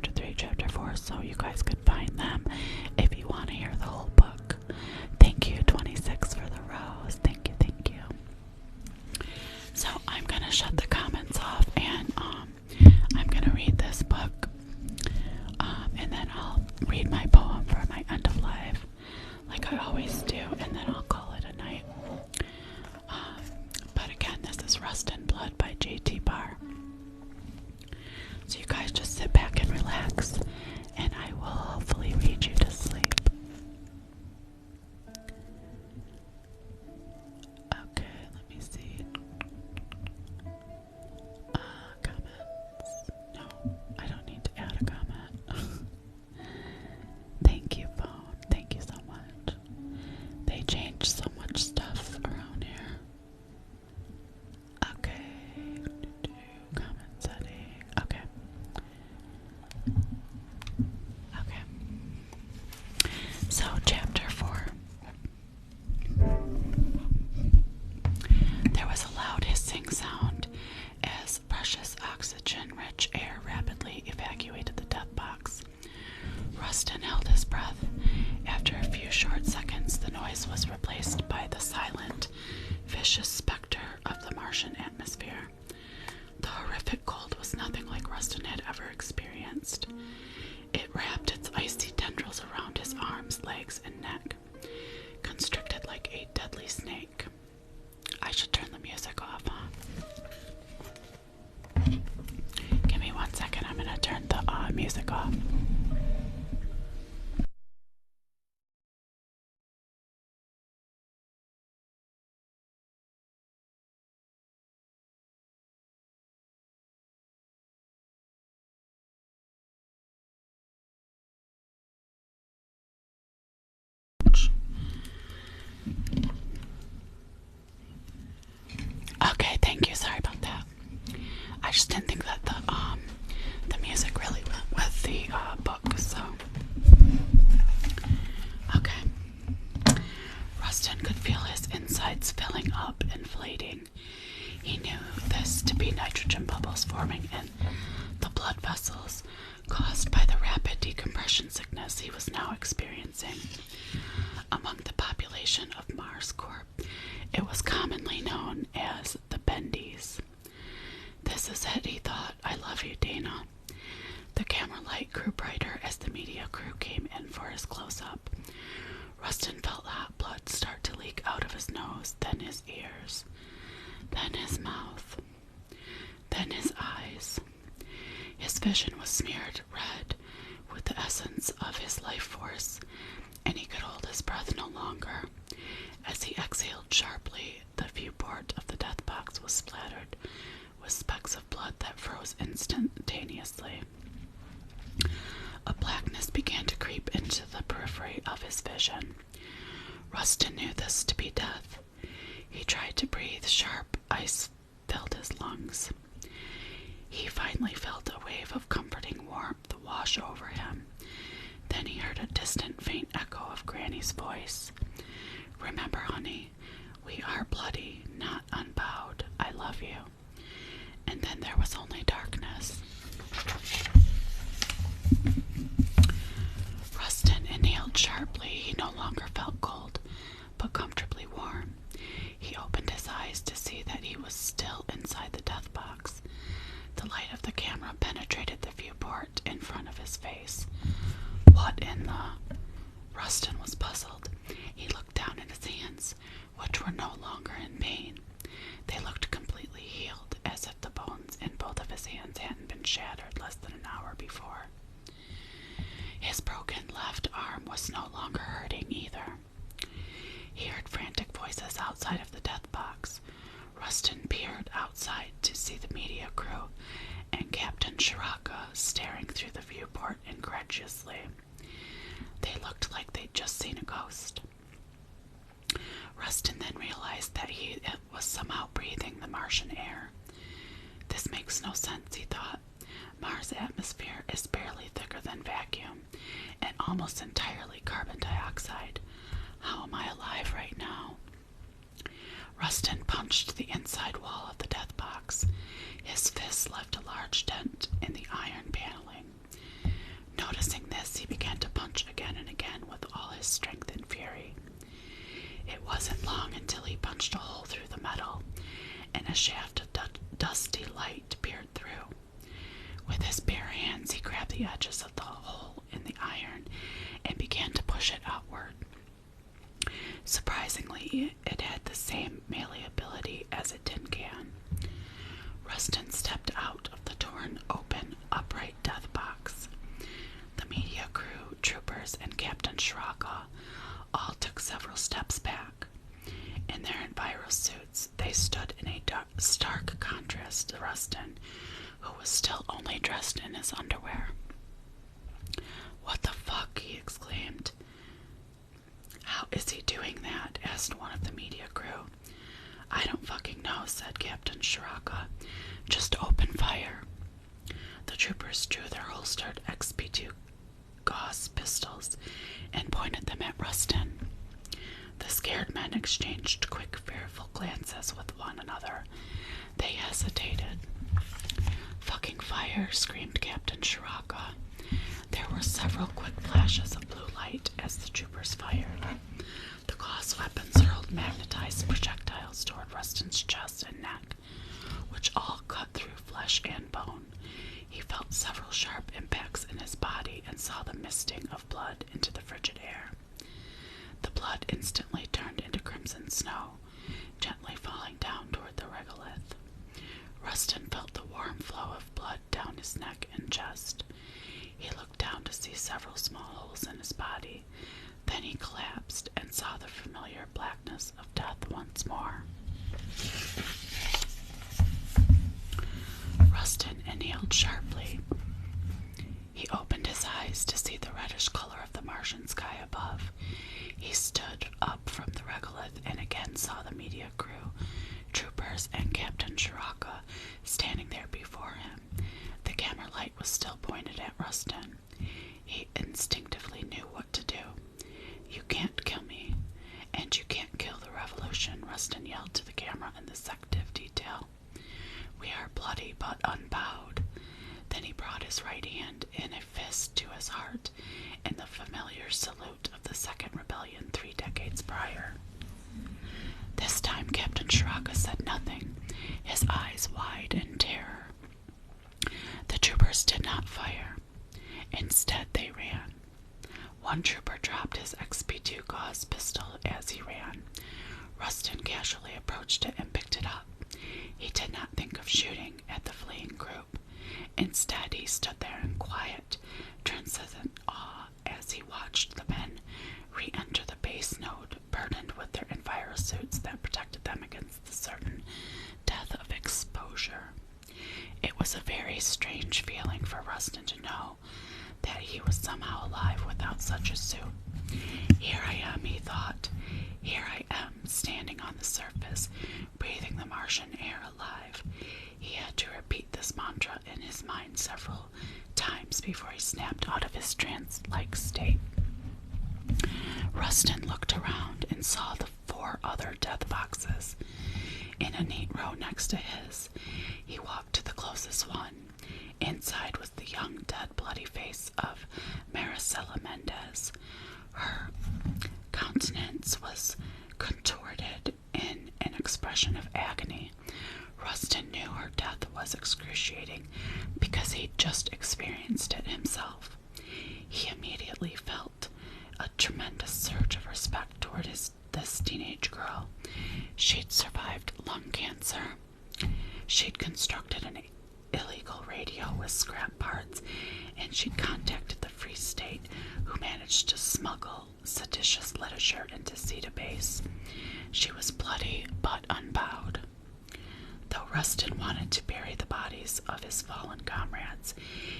Rustin held his breath. After a few short seconds, the noise was replaced by the silent, vicious specter of the Martian atmosphere. The horrific cold was nothing like Rustin had ever experienced. It wrapped its icy tendrils around his arms, legs, and neck, constricted like a deadly snake. I should turn the music off, huh? Give me 1 second, I'm gonna turn the music off. Okay, thank you. Sorry about that. I just didn't think that the music really went with the book. So okay. Rustin could feel his insides filling up, inflating. He knew this to be nitrogen bubbles forming in the blood vessels caused by the rapid decompression sickness he was now experiencing. Among the population of Mars Corp, it was commonly known as the Bendies. This is it, he thought. I love you, Dana. The camera light grew brighter as the media crew came in for his close-up. Rustin felt hot blood start to leak out of his nose, then his ears, then his mouth, then his eyes. His vision was smeared red with the essence of his life force, and he could hold his breath no longer. As he exhaled sharply, the viewport of the death box was splattered with specks of blood that froze instantaneously. A blackness began to creep into the periphery of his vision. Rustin knew this to be death. He tried to breathe. Sharp ice filled his lungs. He finally felt a wave of comforting warmth wash over him. Then he heard a distant, faint echo of Granny's voice. Remember, honey, we are bloody, not unbowed. I love you. And then there was only darkness. Rustin inhaled sharply. He no longer felt cold, but comfortably warm. He opened his eyes to see that he was still inside the death box. The light of the camera penetrated the viewport in front of his face. What in the... Rustin was puzzled. He looked down at his hands, which were no longer in pain. They looked completely healed, as if the bones in both of his hands hadn't been shattered less than an hour before. His broken left arm was no longer hurting either. He heard frantic voices outside of the death box. Rustin peered outside to see the media crew and Captain Shiraka staring through the viewport incredulously. They looked like they'd just seen a ghost. Rustin then realized that he was somehow breathing the Martian air. This makes no sense, he thought. Mars' atmosphere is barely thicker than vacuum and almost entirely carbon dioxide. How am I alive right now? Rustin punched the inside wall of the death box. His fist left a large dent in the iron paneling. Noticing this, he began to punch again and again with all his strength and fury. It wasn't long until he punched a hole through the metal, and a shaft of dusty light peered through. With his bare hands, he grabbed the edges of the hole in the iron and began to push it outward. Surprisingly, it had the same malleability as a tin can. Rustin stepped out of the torn, open, upright death box. The media crew, troopers, and Captain Shiraka all took several steps back. In their enviro suits, they stood in a stark contrast to Rustin, who was still only dressed in his underwear. "What the fuck?" he exclaimed. "How is he doing that?" asked one of the media crew. "I don't fucking know," said Captain Shiraka. "Just open fire." The troopers drew their holstered XP2 Gauss pistols and pointed them at Rustin. The scared men exchanged quick, fearful glances with one another. They hesitated. "Fucking fire," screamed Captain Shiraka. There were several quick flashes flashes of blue light as the troopers fired. The Gauss weapons hurled magnetized projectiles toward Rustin's chest and neck, which all cut through flesh and bone. He felt several sharp impacts in his body and saw the misting of blood into the frigid air. The blood instantly turned into crimson snow, gently falling down toward the regolith. Rustin felt the warm flow of blood down his neck and chest. He looked down to see several small holes in his body. Then he collapsed and saw the familiar blackness of death once more. Rustin inhaled sharply. He opened his eyes to see the reddish color of the Martian sky above. He stood up from the regolith and again saw the media crew, troopers, and Captain Shiraka standing there before him. The camera light was still pointed at Rustin. He instinctively knew what to do. "You can't kill me, and you can't kill the revolution," Rustin yelled to the camera in the sective detail. "We are bloody but unbowed." Then he brought his right hand in a fist to his heart in the familiar salute of the Second Rebellion 3 decades prior. This time Captain Shiraka said nothing, his eyes wide in terror. The troopers did not fire. Instead, they ran. One trooper dropped his XP2 Gauss pistol as he ran. Rustin casually approached it and picked it up. He did not think of shooting at the fleeing group. Instead, he stood there in quiet, transcendent awe as he watched the men re-enter the base node, burdened with their envirosuits that protected them against the certain death of exposure. It was a very strange feeling for Rustin to know that he was somehow alive without such a suit. Here I am, he thought. Here I am, standing on the surface, breathing the Martian air alive. He had to repeat this mantra in his mind several times before he snapped out of his trance-like state. Rustin looked around and saw the 4 other death boxes in a neat row next to his. He walked to the closest one. Inside was the young, dead, bloody face of Maricela Mendez. Her countenance was contorted in an expression of agony. Rustin knew her death was excruciating because he'd just experienced it himself. He immediately felt a tremendous surge of respect toward this teenage girl. She'd survived lung cancer. She'd constructed an illegal radio with scrap parts, and she'd contacted the Free State, who managed to smuggle seditious literature into Zeta Base. She was bloody but unbowed. Though Rustin wanted to bury the bodies of his fallen comrades,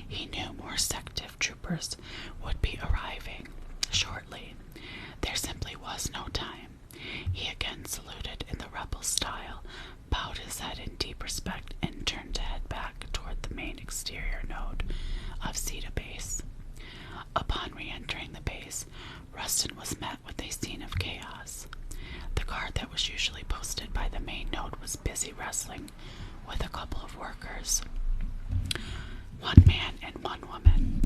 he knew more sective troopers would be arriving shortly. There simply was no time. He again saluted in the rebel style, bowed his head in deep respect, and turned to head back toward the main exterior node of Zeta Base. Upon re-entering the base, Rustin was met with a scene of chaos. The guard that was usually posted by the main node was busy wrestling with a couple of workers, 1 man and 1 woman.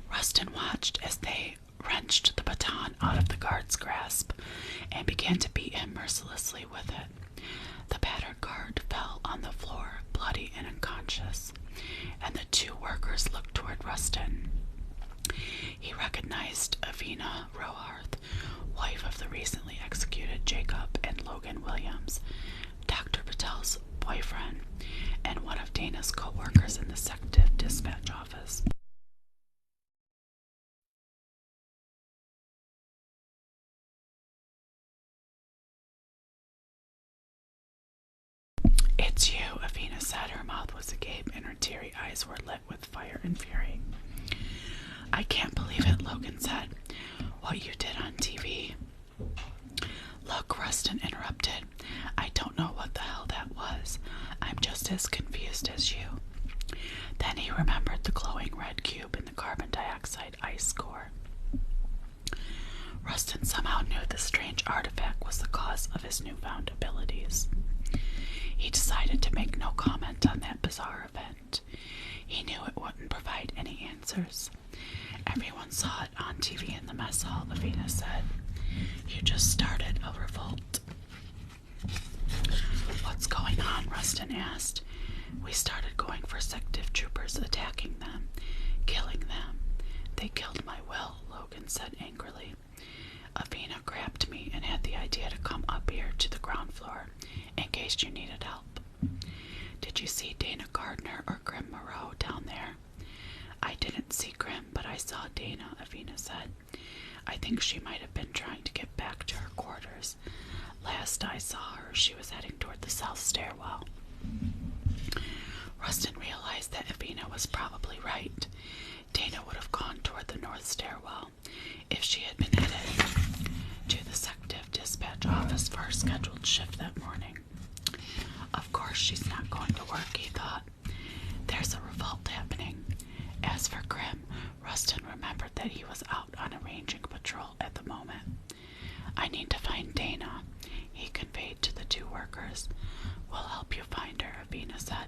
Rustin watched as they wrenched the baton out of the guard's grasp and began to beat him mercilessly with it. The battered guard fell on the floor, bloody and unconscious, and the 2 workers looked toward Rustin. He recognized Avina Roharth, wife of the recently executed Jacob and Logan Williams, Dr. Patel's boyfriend, and one of Dana's co-workers in the sective dispatch office. "It's you," Avina said. Her mouth was agape and her teary eyes were lit with fire and fury. "I can't believe it," Logan said. "What you did on TV." "Look," Rustin interrupted. "I don't know what the hell that was. I'm just as confused as you." Then he remembered the glowing red cube in the carbon dioxide ice core. Rustin somehow knew the strange artifact was the cause of his newfound abilities. He decided to make no comment on that bizarre event. He knew it wouldn't provide any answers. Everyone saw it on TV in the mess hall, Avina said. You just started a revolt. What's going on? Rustin asked. We started going for sective troopers, attacking them, killing them. They killed my will, Logan said angrily. Avina grabbed me and had the idea to come up here to the ground floor in case you needed help. Did you see Dana Gardner or Grim Moreau down there? I didn't see Grim, but I saw Dana, Avina said. I think she might have been trying to get back to her quarters. Last I saw her, she was heading toward the south stairwell. Rustin realized that Avina was probably right. Dana would have gone toward the north stairwell if she had been headed to the sective dispatch office for her scheduled shift that morning. Of course she's not going to work, he thought. There's a revolt happening. As for Grim, Rustin remembered that he was out on a ranging patrol at the moment. I need to find Dana, he conveyed to the two workers. We'll help you find her, Avina said.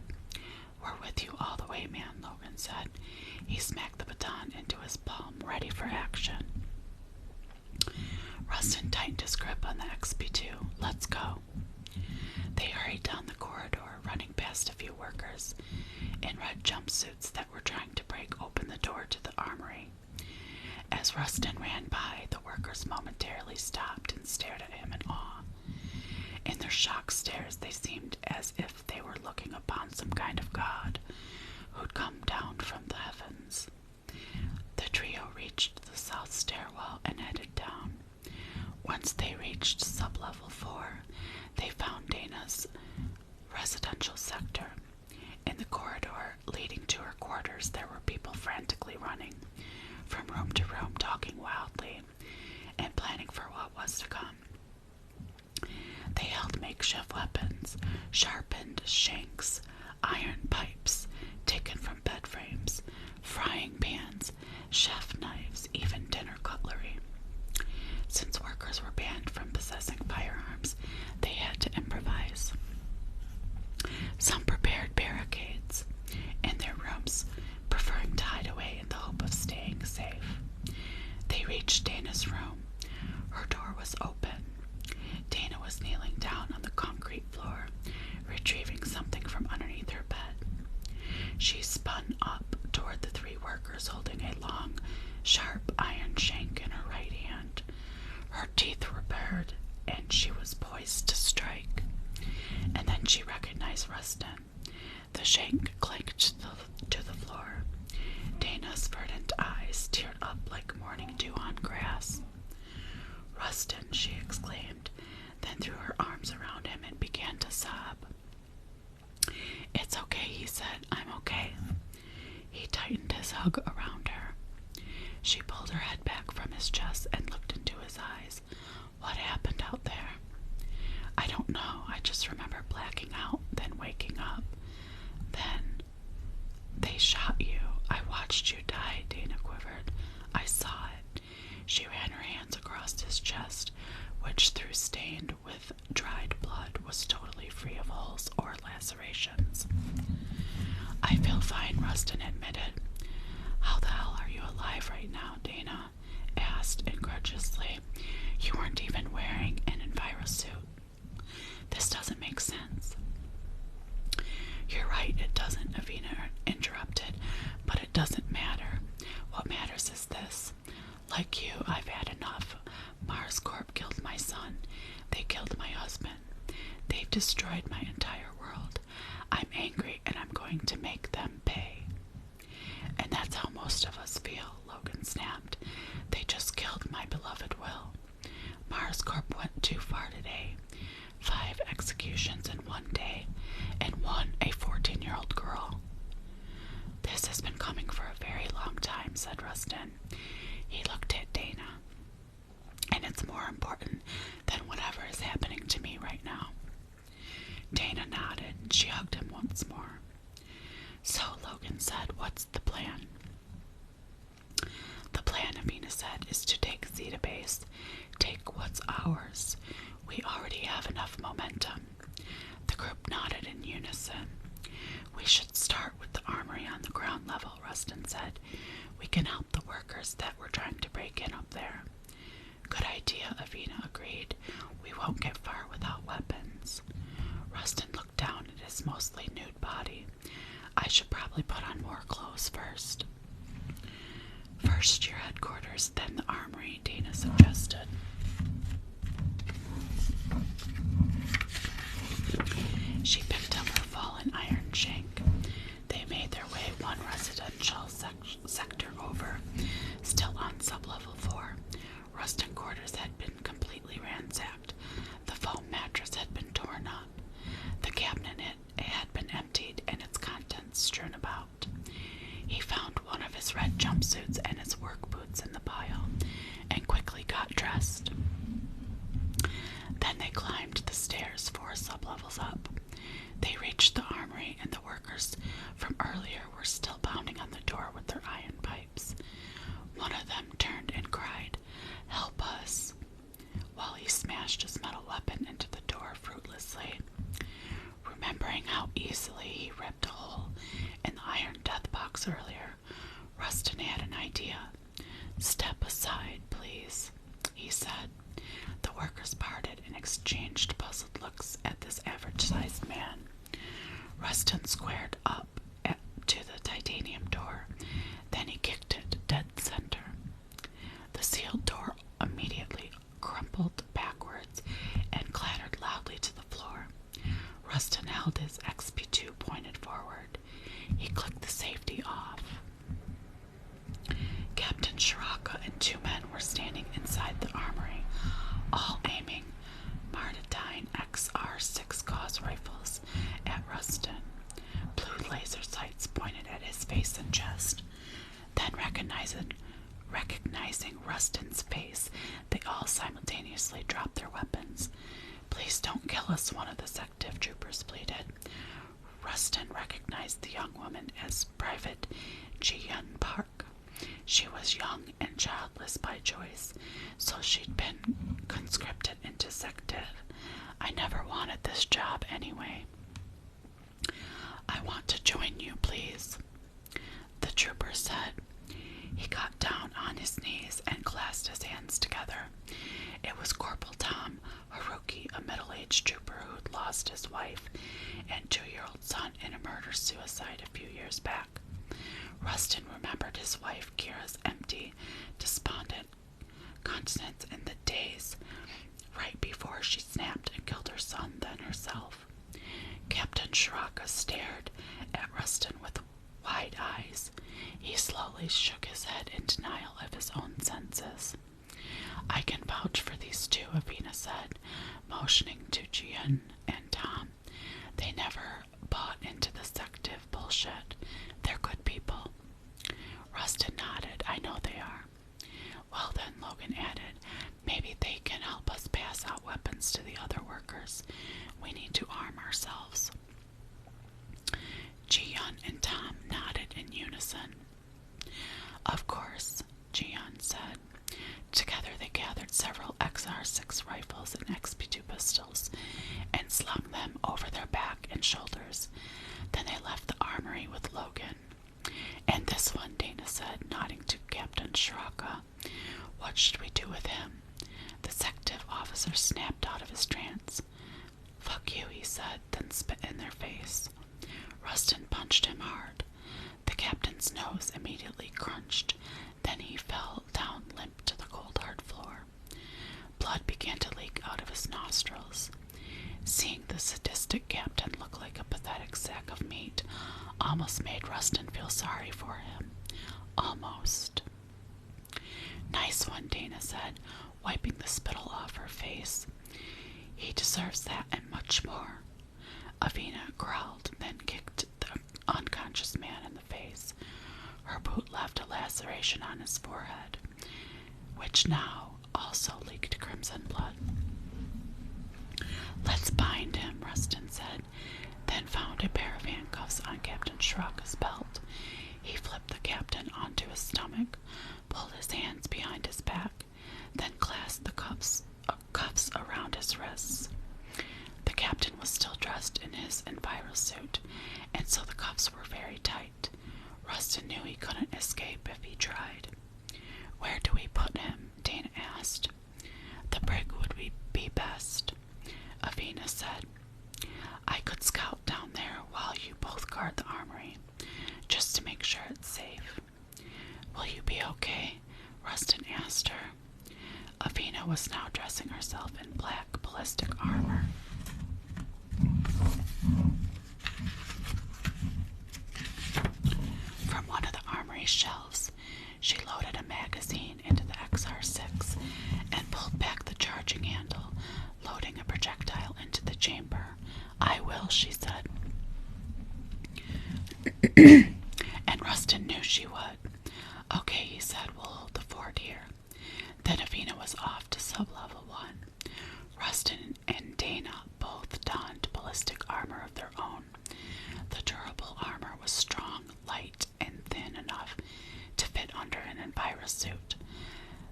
We're with you all the way, man, Logan said. He smacked the baton into his palm, ready for action. Rustin tightened his grip on the XP2. Let's go. They hurried down the corridor, running past a few workers in red jumpsuits that were trying to break open the door to the armory. As Rustin ran by, the workers momentarily stopped and stared at him in awe. In their shocked stares, they seemed as if they were looking upon some kind of god who'd come down from the heavens. The trio reached the south stairwell and headed down. Once they reached sublevel 4, they found Dana's residential sector. In the corridor leading to her quarters, there were people frantically running from room to room, talking wildly and planning for what was to come. They held makeshift weapons, sharpened shanks, iron pipes taken from bed frames, frying pans, chef knives, even dinner cutlery. Since workers were banned from possessing firearms, they had to improvise. Some prepared barricades in their rooms, preferring to hide away in the hope of staying safe. They reached Dana's room. Her door was open. Dana was kneeling down on the concrete floor, retrieving something from underneath her bed. She spun up toward the three workers, holding a long, sharp iron shank in her right hand. Her teeth were bared, and she was poised to strike. And then she recognized Rustin. The shank clinked to the floor. Dana's verdant eyes teared up like morning dew on grass. Rustin, she exclaimed, then threw her arms around him and began to sob. It's okay, he said. I'm okay. He tightened his hug around her. She pulled her head back from his chest and looked into his eyes. What happened out there? I don't know. I just remember blacking out, then waking up. Then they shot you. I watched you die, Dana quivered. I saw it. She ran her hands across his chest, which, though stained with dried blood, was totally free of holes or lacerations. I feel fine, Rustin admitted. How the hell are you alive right now? Dana asked incredulously. You weren't even wearing an envirosuit. This doesn't make sense. You're right, it doesn't, Avina interrupted, but it doesn't matter. What matters is this. Like you, I've had enough. Mars Corp killed my son. They killed my husband. They've destroyed my entire world. I'm angry and I'm going to make them pay. And that's how most of us feel, Logan snapped. They just killed my beloved Will. Mars Corp went too far today. 5 executions in one day, and one a 14-year-old girl. This has been coming for a very long time, said Rustin. He looked at Dana. And it's more important than whatever is happening to me right now. Dana nodded. She hugged him once more. So, Logan said, what's the plan? The plan, Avina said, is to take Zeta Base. Take what's ours. We already have enough momentum. The group nodded in unison. We should start with the armory on the ground Rustin said. We can help the workers that were trying to break in up there. Good idea, Avina agreed. We won't get far without weapons. Rustin looked down at his mostly nude body. I should probably put on more clothes first. First your headquarters, then the armory, Dana suggested. She picked up her fallen iron shank. They made their way one residential sector over, still on sublevel 4. Rustin quarters had been completely ransacked. The foam mattress had been torn up. The cabinet had been emptied and its contents strewn about. He found one of his red jumpsuits and his work boots in the pile, and quickly got dressed. Then they climbed the stairs 4 sublevels up. They reached the armory, and the workers from earlier were still pounding on the door with their iron pipes. One of them turned and cried, "Help us," while he smashed his metal weapon into the door fruitlessly. Remembering how easily he ripped a hole in the iron death box earlier, Rustin had an idea. "Step aside, please," he said. The workers parted and exchanged puzzled looks at this average-sized man. Rustin squared up to the titanium door. Then he kicked it dead center. The sealed door immediately crumpled backwards and clattered loudly to the floor. Rustin held his XP2 pointed forward. He clicked the safety off. Captain Shiraka and 2 men were standing inside the armory, all aiming Martidine XR6 Gauss rifles at Rustin. Blue laser sights pointed at his face and chest. Then recognizing Rustin's face, they all simultaneously dropped their weapons. "Please don't kill us," one of the sective troopers pleaded. Rustin recognized the young woman as Private Ji-Yun Park. She was young and childless by choice, so she'd been conscripted into sective. "I never wanted this job anyway." "I want to join you, please," the trooper said. He got down on his knees and clasped his hands together. It was Corporal Tom Haruki, a middle-aged trooper who'd lost his wife and 2-year-old son in a murder-suicide a few years back. Rustin remembered his wife Kira's empty, despondent countenance in the days right before she snapped and killed her son, then herself. Captain Shiraka stared at Rustin with wide eyes. He slowly shook his head in denial of his own senses. "I can vouch for these 2, Avina said, motioning to Jian and Tom. "They never bought into the sective bullshit. They're good people." Rustin nodded. "I know they are." "Well then," Logan added, "maybe they can help us pass out weapons to the other workers. We need to arm ourselves." Ji-Yun and Tom nodded in unison. "Of course," Ji-Yun said. Together they gathered several XR6 rifles and XP2 pistols and slung them over their back and shoulders. Then they left the armory with Logan. "And this one," Dana said, nodding to Captain Shiraka. "What should we do with him?" The sective officer snapped out of his trance. "Fuck you," he said, then spit in their face. Rustin punched him hard. The captain's nose immediately crunched. Then he fell down limp to the cold hard floor. Blood began to leak out of his nostrils. Seeing the sadistic captain look like a pathetic sack of meat almost made Rustin feel sorry for him. Almost. "Nice one," Dana said, wiping the spittle off her face. "He deserves that and much more." Avina growled, then kicked the unconscious man in the face. Her boot left a laceration on his forehead, which now also leaked crimson blood. "Let's bind him," Rustin said, then found a pair of handcuffs on Captain Shiraka's belt. He flipped the captain onto his stomach, pulled his hands behind his back, then clasped the cuffs around his wrists. The captain was still dressed in his envirosuit, and so the cuffs were very tight. Rustin knew he couldn't escape if he tried. "Where do we put him?" Dana asked. "The brig would be best," Avina said. "I could scout down there while you both guard the armory, just to make sure it's safe." "Will you be okay?" Rustin asked her. Avina was now dressing herself in black ballistic armor. From one of the armory shelves, she loaded a magazine into the XR6 and pulled back the charging handle, loading a projectile into the chamber. "I will," she said. And Rustin knew she would. "Okay," he said, "we'll hold the fort here." Then Avina was off to sub-level 1. Rustin and Dana both donned ballistic armor of their own. The durable armor was strong, light, and thin enough to fit under an Envira suit.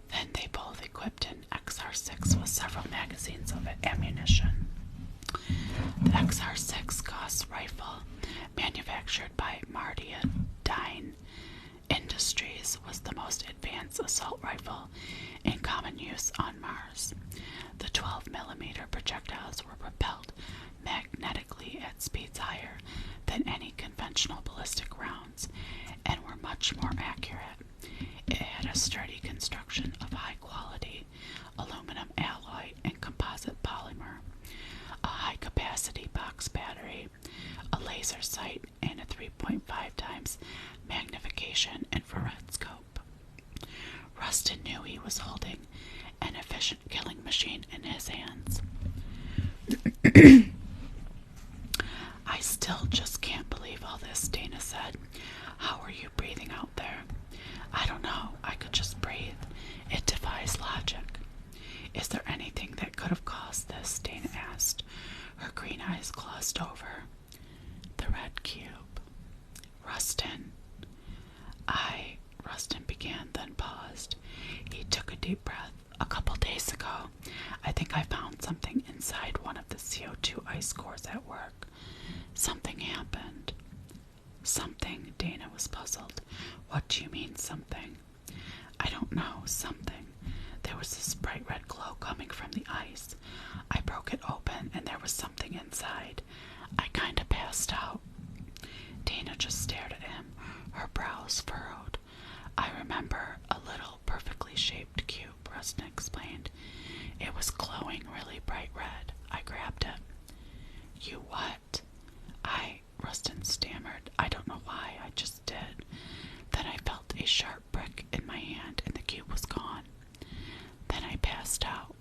Then they both equipped an XR6 with several magazines of ammunition. The XR6 Gauss rifle, manufactured by Mardiadine Industries, was the most advanced assault rifle in common use on Mars. The 12mm projectiles were propelled magnetically at speeds higher than any conventional ballistic rounds and were much more accurate. It had a sturdy construction of high-quality aluminum alloy and composite polymer, a high-capacity box battery, a laser sight, and a 3.5 times magnification infrared scope. Rustin knew he was holding an efficient killing machine in his hands. "I still just can't believe all this," Dana said. "How are you breathing out there?" "I don't know. I could just breathe. It defies logic." "Is there anything that could have caused this?" Dana asked. Her green eyes glossed over the red cube. "Rustin." Rustin began, then paused. He took a deep breath. "A couple days ago, I think I found something inside one of the CO2 ice cores at work. Something happened." "Something?" Dana was puzzled. "What do you mean, something?" "I don't know. Something. There was this bright red glow coming from the ice. I broke it open, and there was something inside. I kinda passed out." Dana just stared at him, her brows furrowed. "I remember a little perfectly shaped cube," Rustin explained. "It was glowing really bright red. I grabbed it." "You what?" Rustin stammered. "I don't know why. I just did. Then I felt a sharp prick in my hand and the cube was gone. Then I passed out."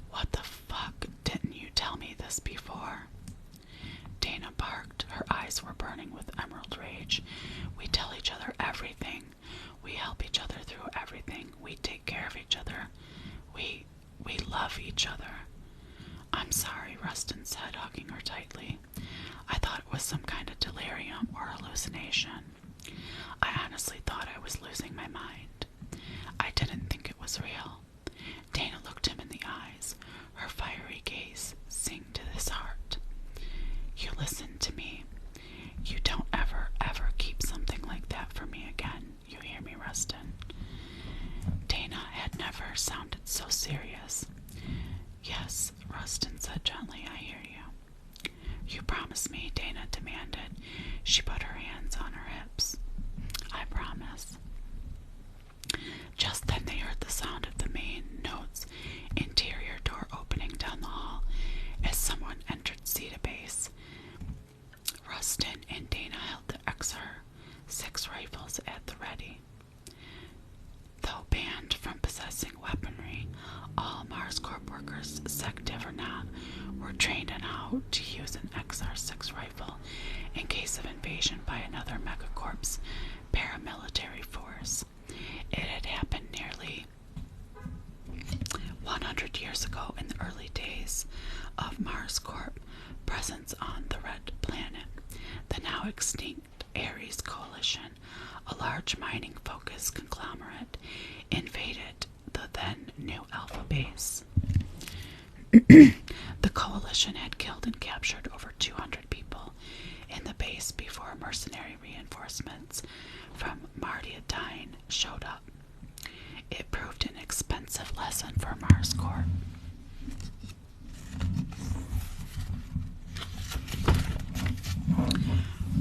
"What the fuck? Didn't you tell me this before?" Dana barked. Her eyes were burning with emerald rage. "We tell each other everything. We help each other through everything. We take care of each other. We love each other." "I'm sorry," Rustin said, hugging her tightly. "I thought it was some kind of delirium or hallucination. I honestly thought I was losing my mind. I didn't think it was real." Dana looked him in the eyes, her fiery gaze sing to his heart. "You listen to me. You don't ever keep something like that for me again. You hear me, Rustin?" Dana had never sounded so serious. "Yes," Rustin said gently, "I hear you." "You promise me?" Dana demanded. She put her hands on her hips. "I promise." Just then they heard the sound of the main node's interior door opening down the hall as someone entered Zeta Base. Rustin and Dana held the XR6 rifles at the ready. Though banned from possessing weaponry, all Mars Corp workers, sective or not, were trained on how to use an XR6 rifle in case of invasion by another Megacorp's paramilitary force. It had happened nearly 100 years ago in the early days of Mars Corp presence on the Red Planet. The now extinct Ares Coalition, a large mining-focused conglomerate, invaded the then new Alpha Base. The Coalition had killed and captured over 200 people in the base before mercenary reinforcements from Mardiadine showed up. It proved an expensive lesson for Mars Corp.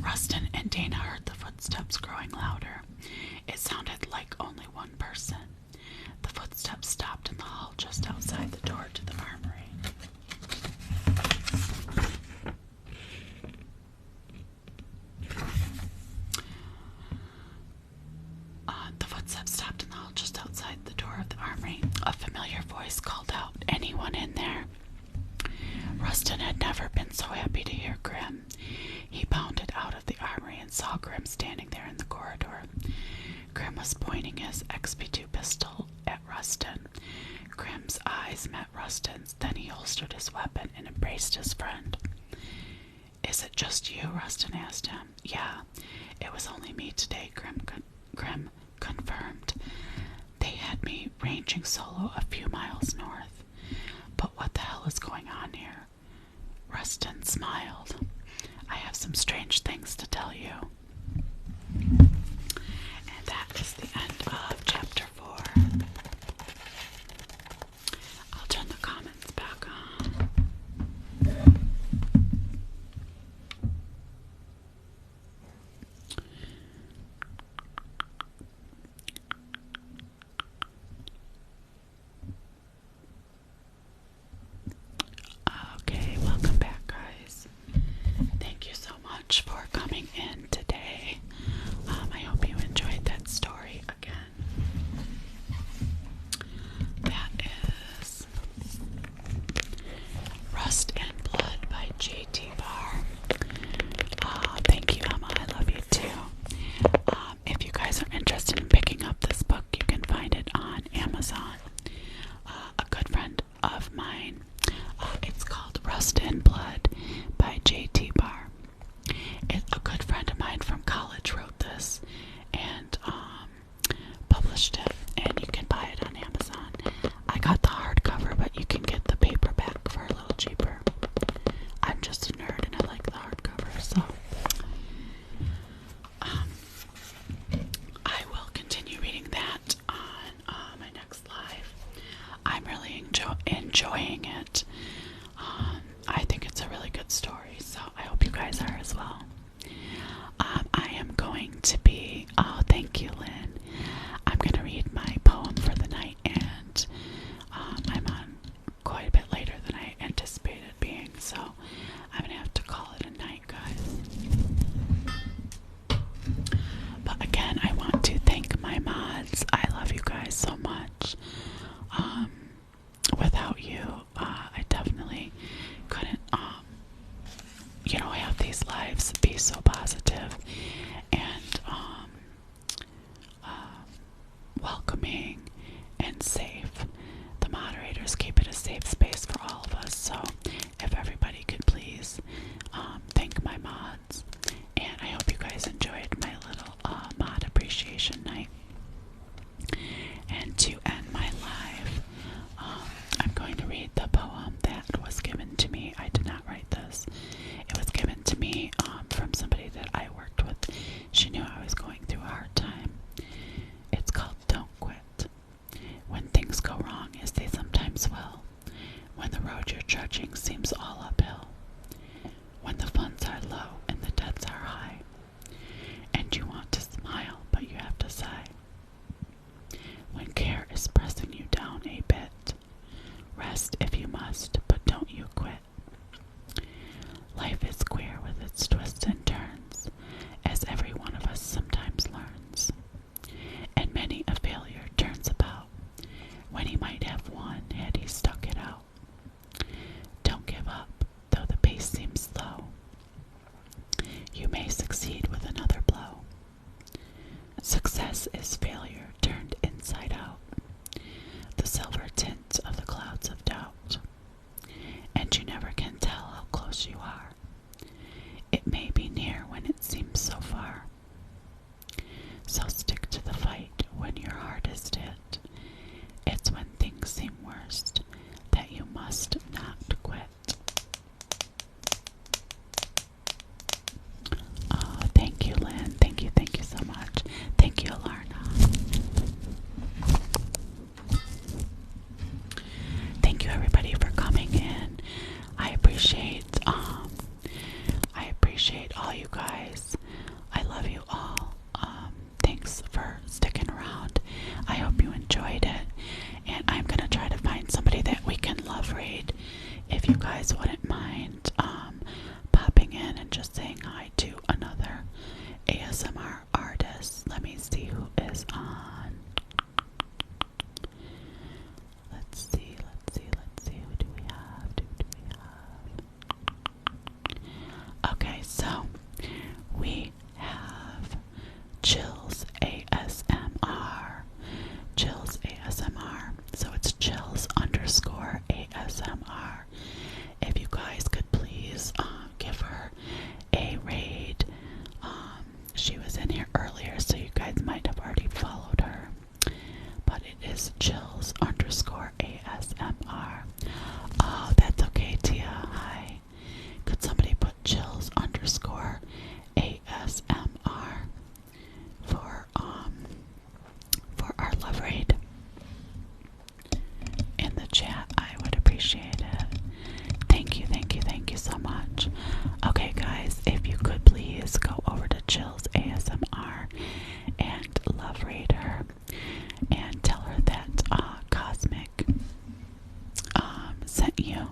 Rustin and Dana heard the footsteps growing louder. It sounded like only one person. The footsteps stopped in the hall just outside the door to the armory. A familiar voice called out, "Anyone in there?" Rustin had never been so happy to hear Grim. He bounded out of the armory and saw Grim standing there in the corridor. Grim was pointing his XP2 pistol at Rustin. Grim's eyes met Rustin's, then he holstered his weapon and embraced his friend. "Is it just you?" Rustin asked him. "Yeah, it was only me today," Grim confirmed. "They had me ranging solo a few miles north. But what the hell is going on here?" Rustin smiled. "I have some strange things to tell you." And that is the end of chapter 4. I'll turn the comments back on. Okay, welcome back, guys. Thank you so much for coming in today. earlier, so you guys might have already followed her. But it is Chills underscore ASMR. Oh, that's okay, Tia. Hi. Could somebody put Chills underscore ASMR for our love raid in the chat? I would appreciate it. Thank you, thank you, thank you so much. Okay, guys, if you could please go over to Chills ASMR and love raid her and tell her that Cosmic sent you.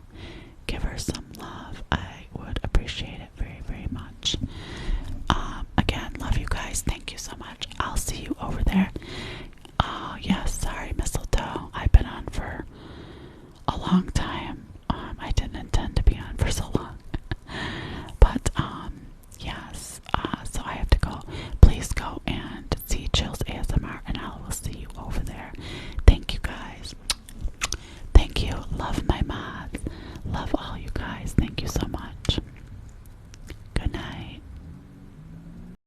Give her some love. I would appreciate it very, very much. Again, love you guys. Thank you so much. I'll see you over there. Oh, yes, sorry, Mistletoe. I've been on for a long time. I didn't intend to be on for so long. But, yes, so I have to go. Please go and see Chills ASMR, and I will see you over there. Thank you, guys. Thank you. Love my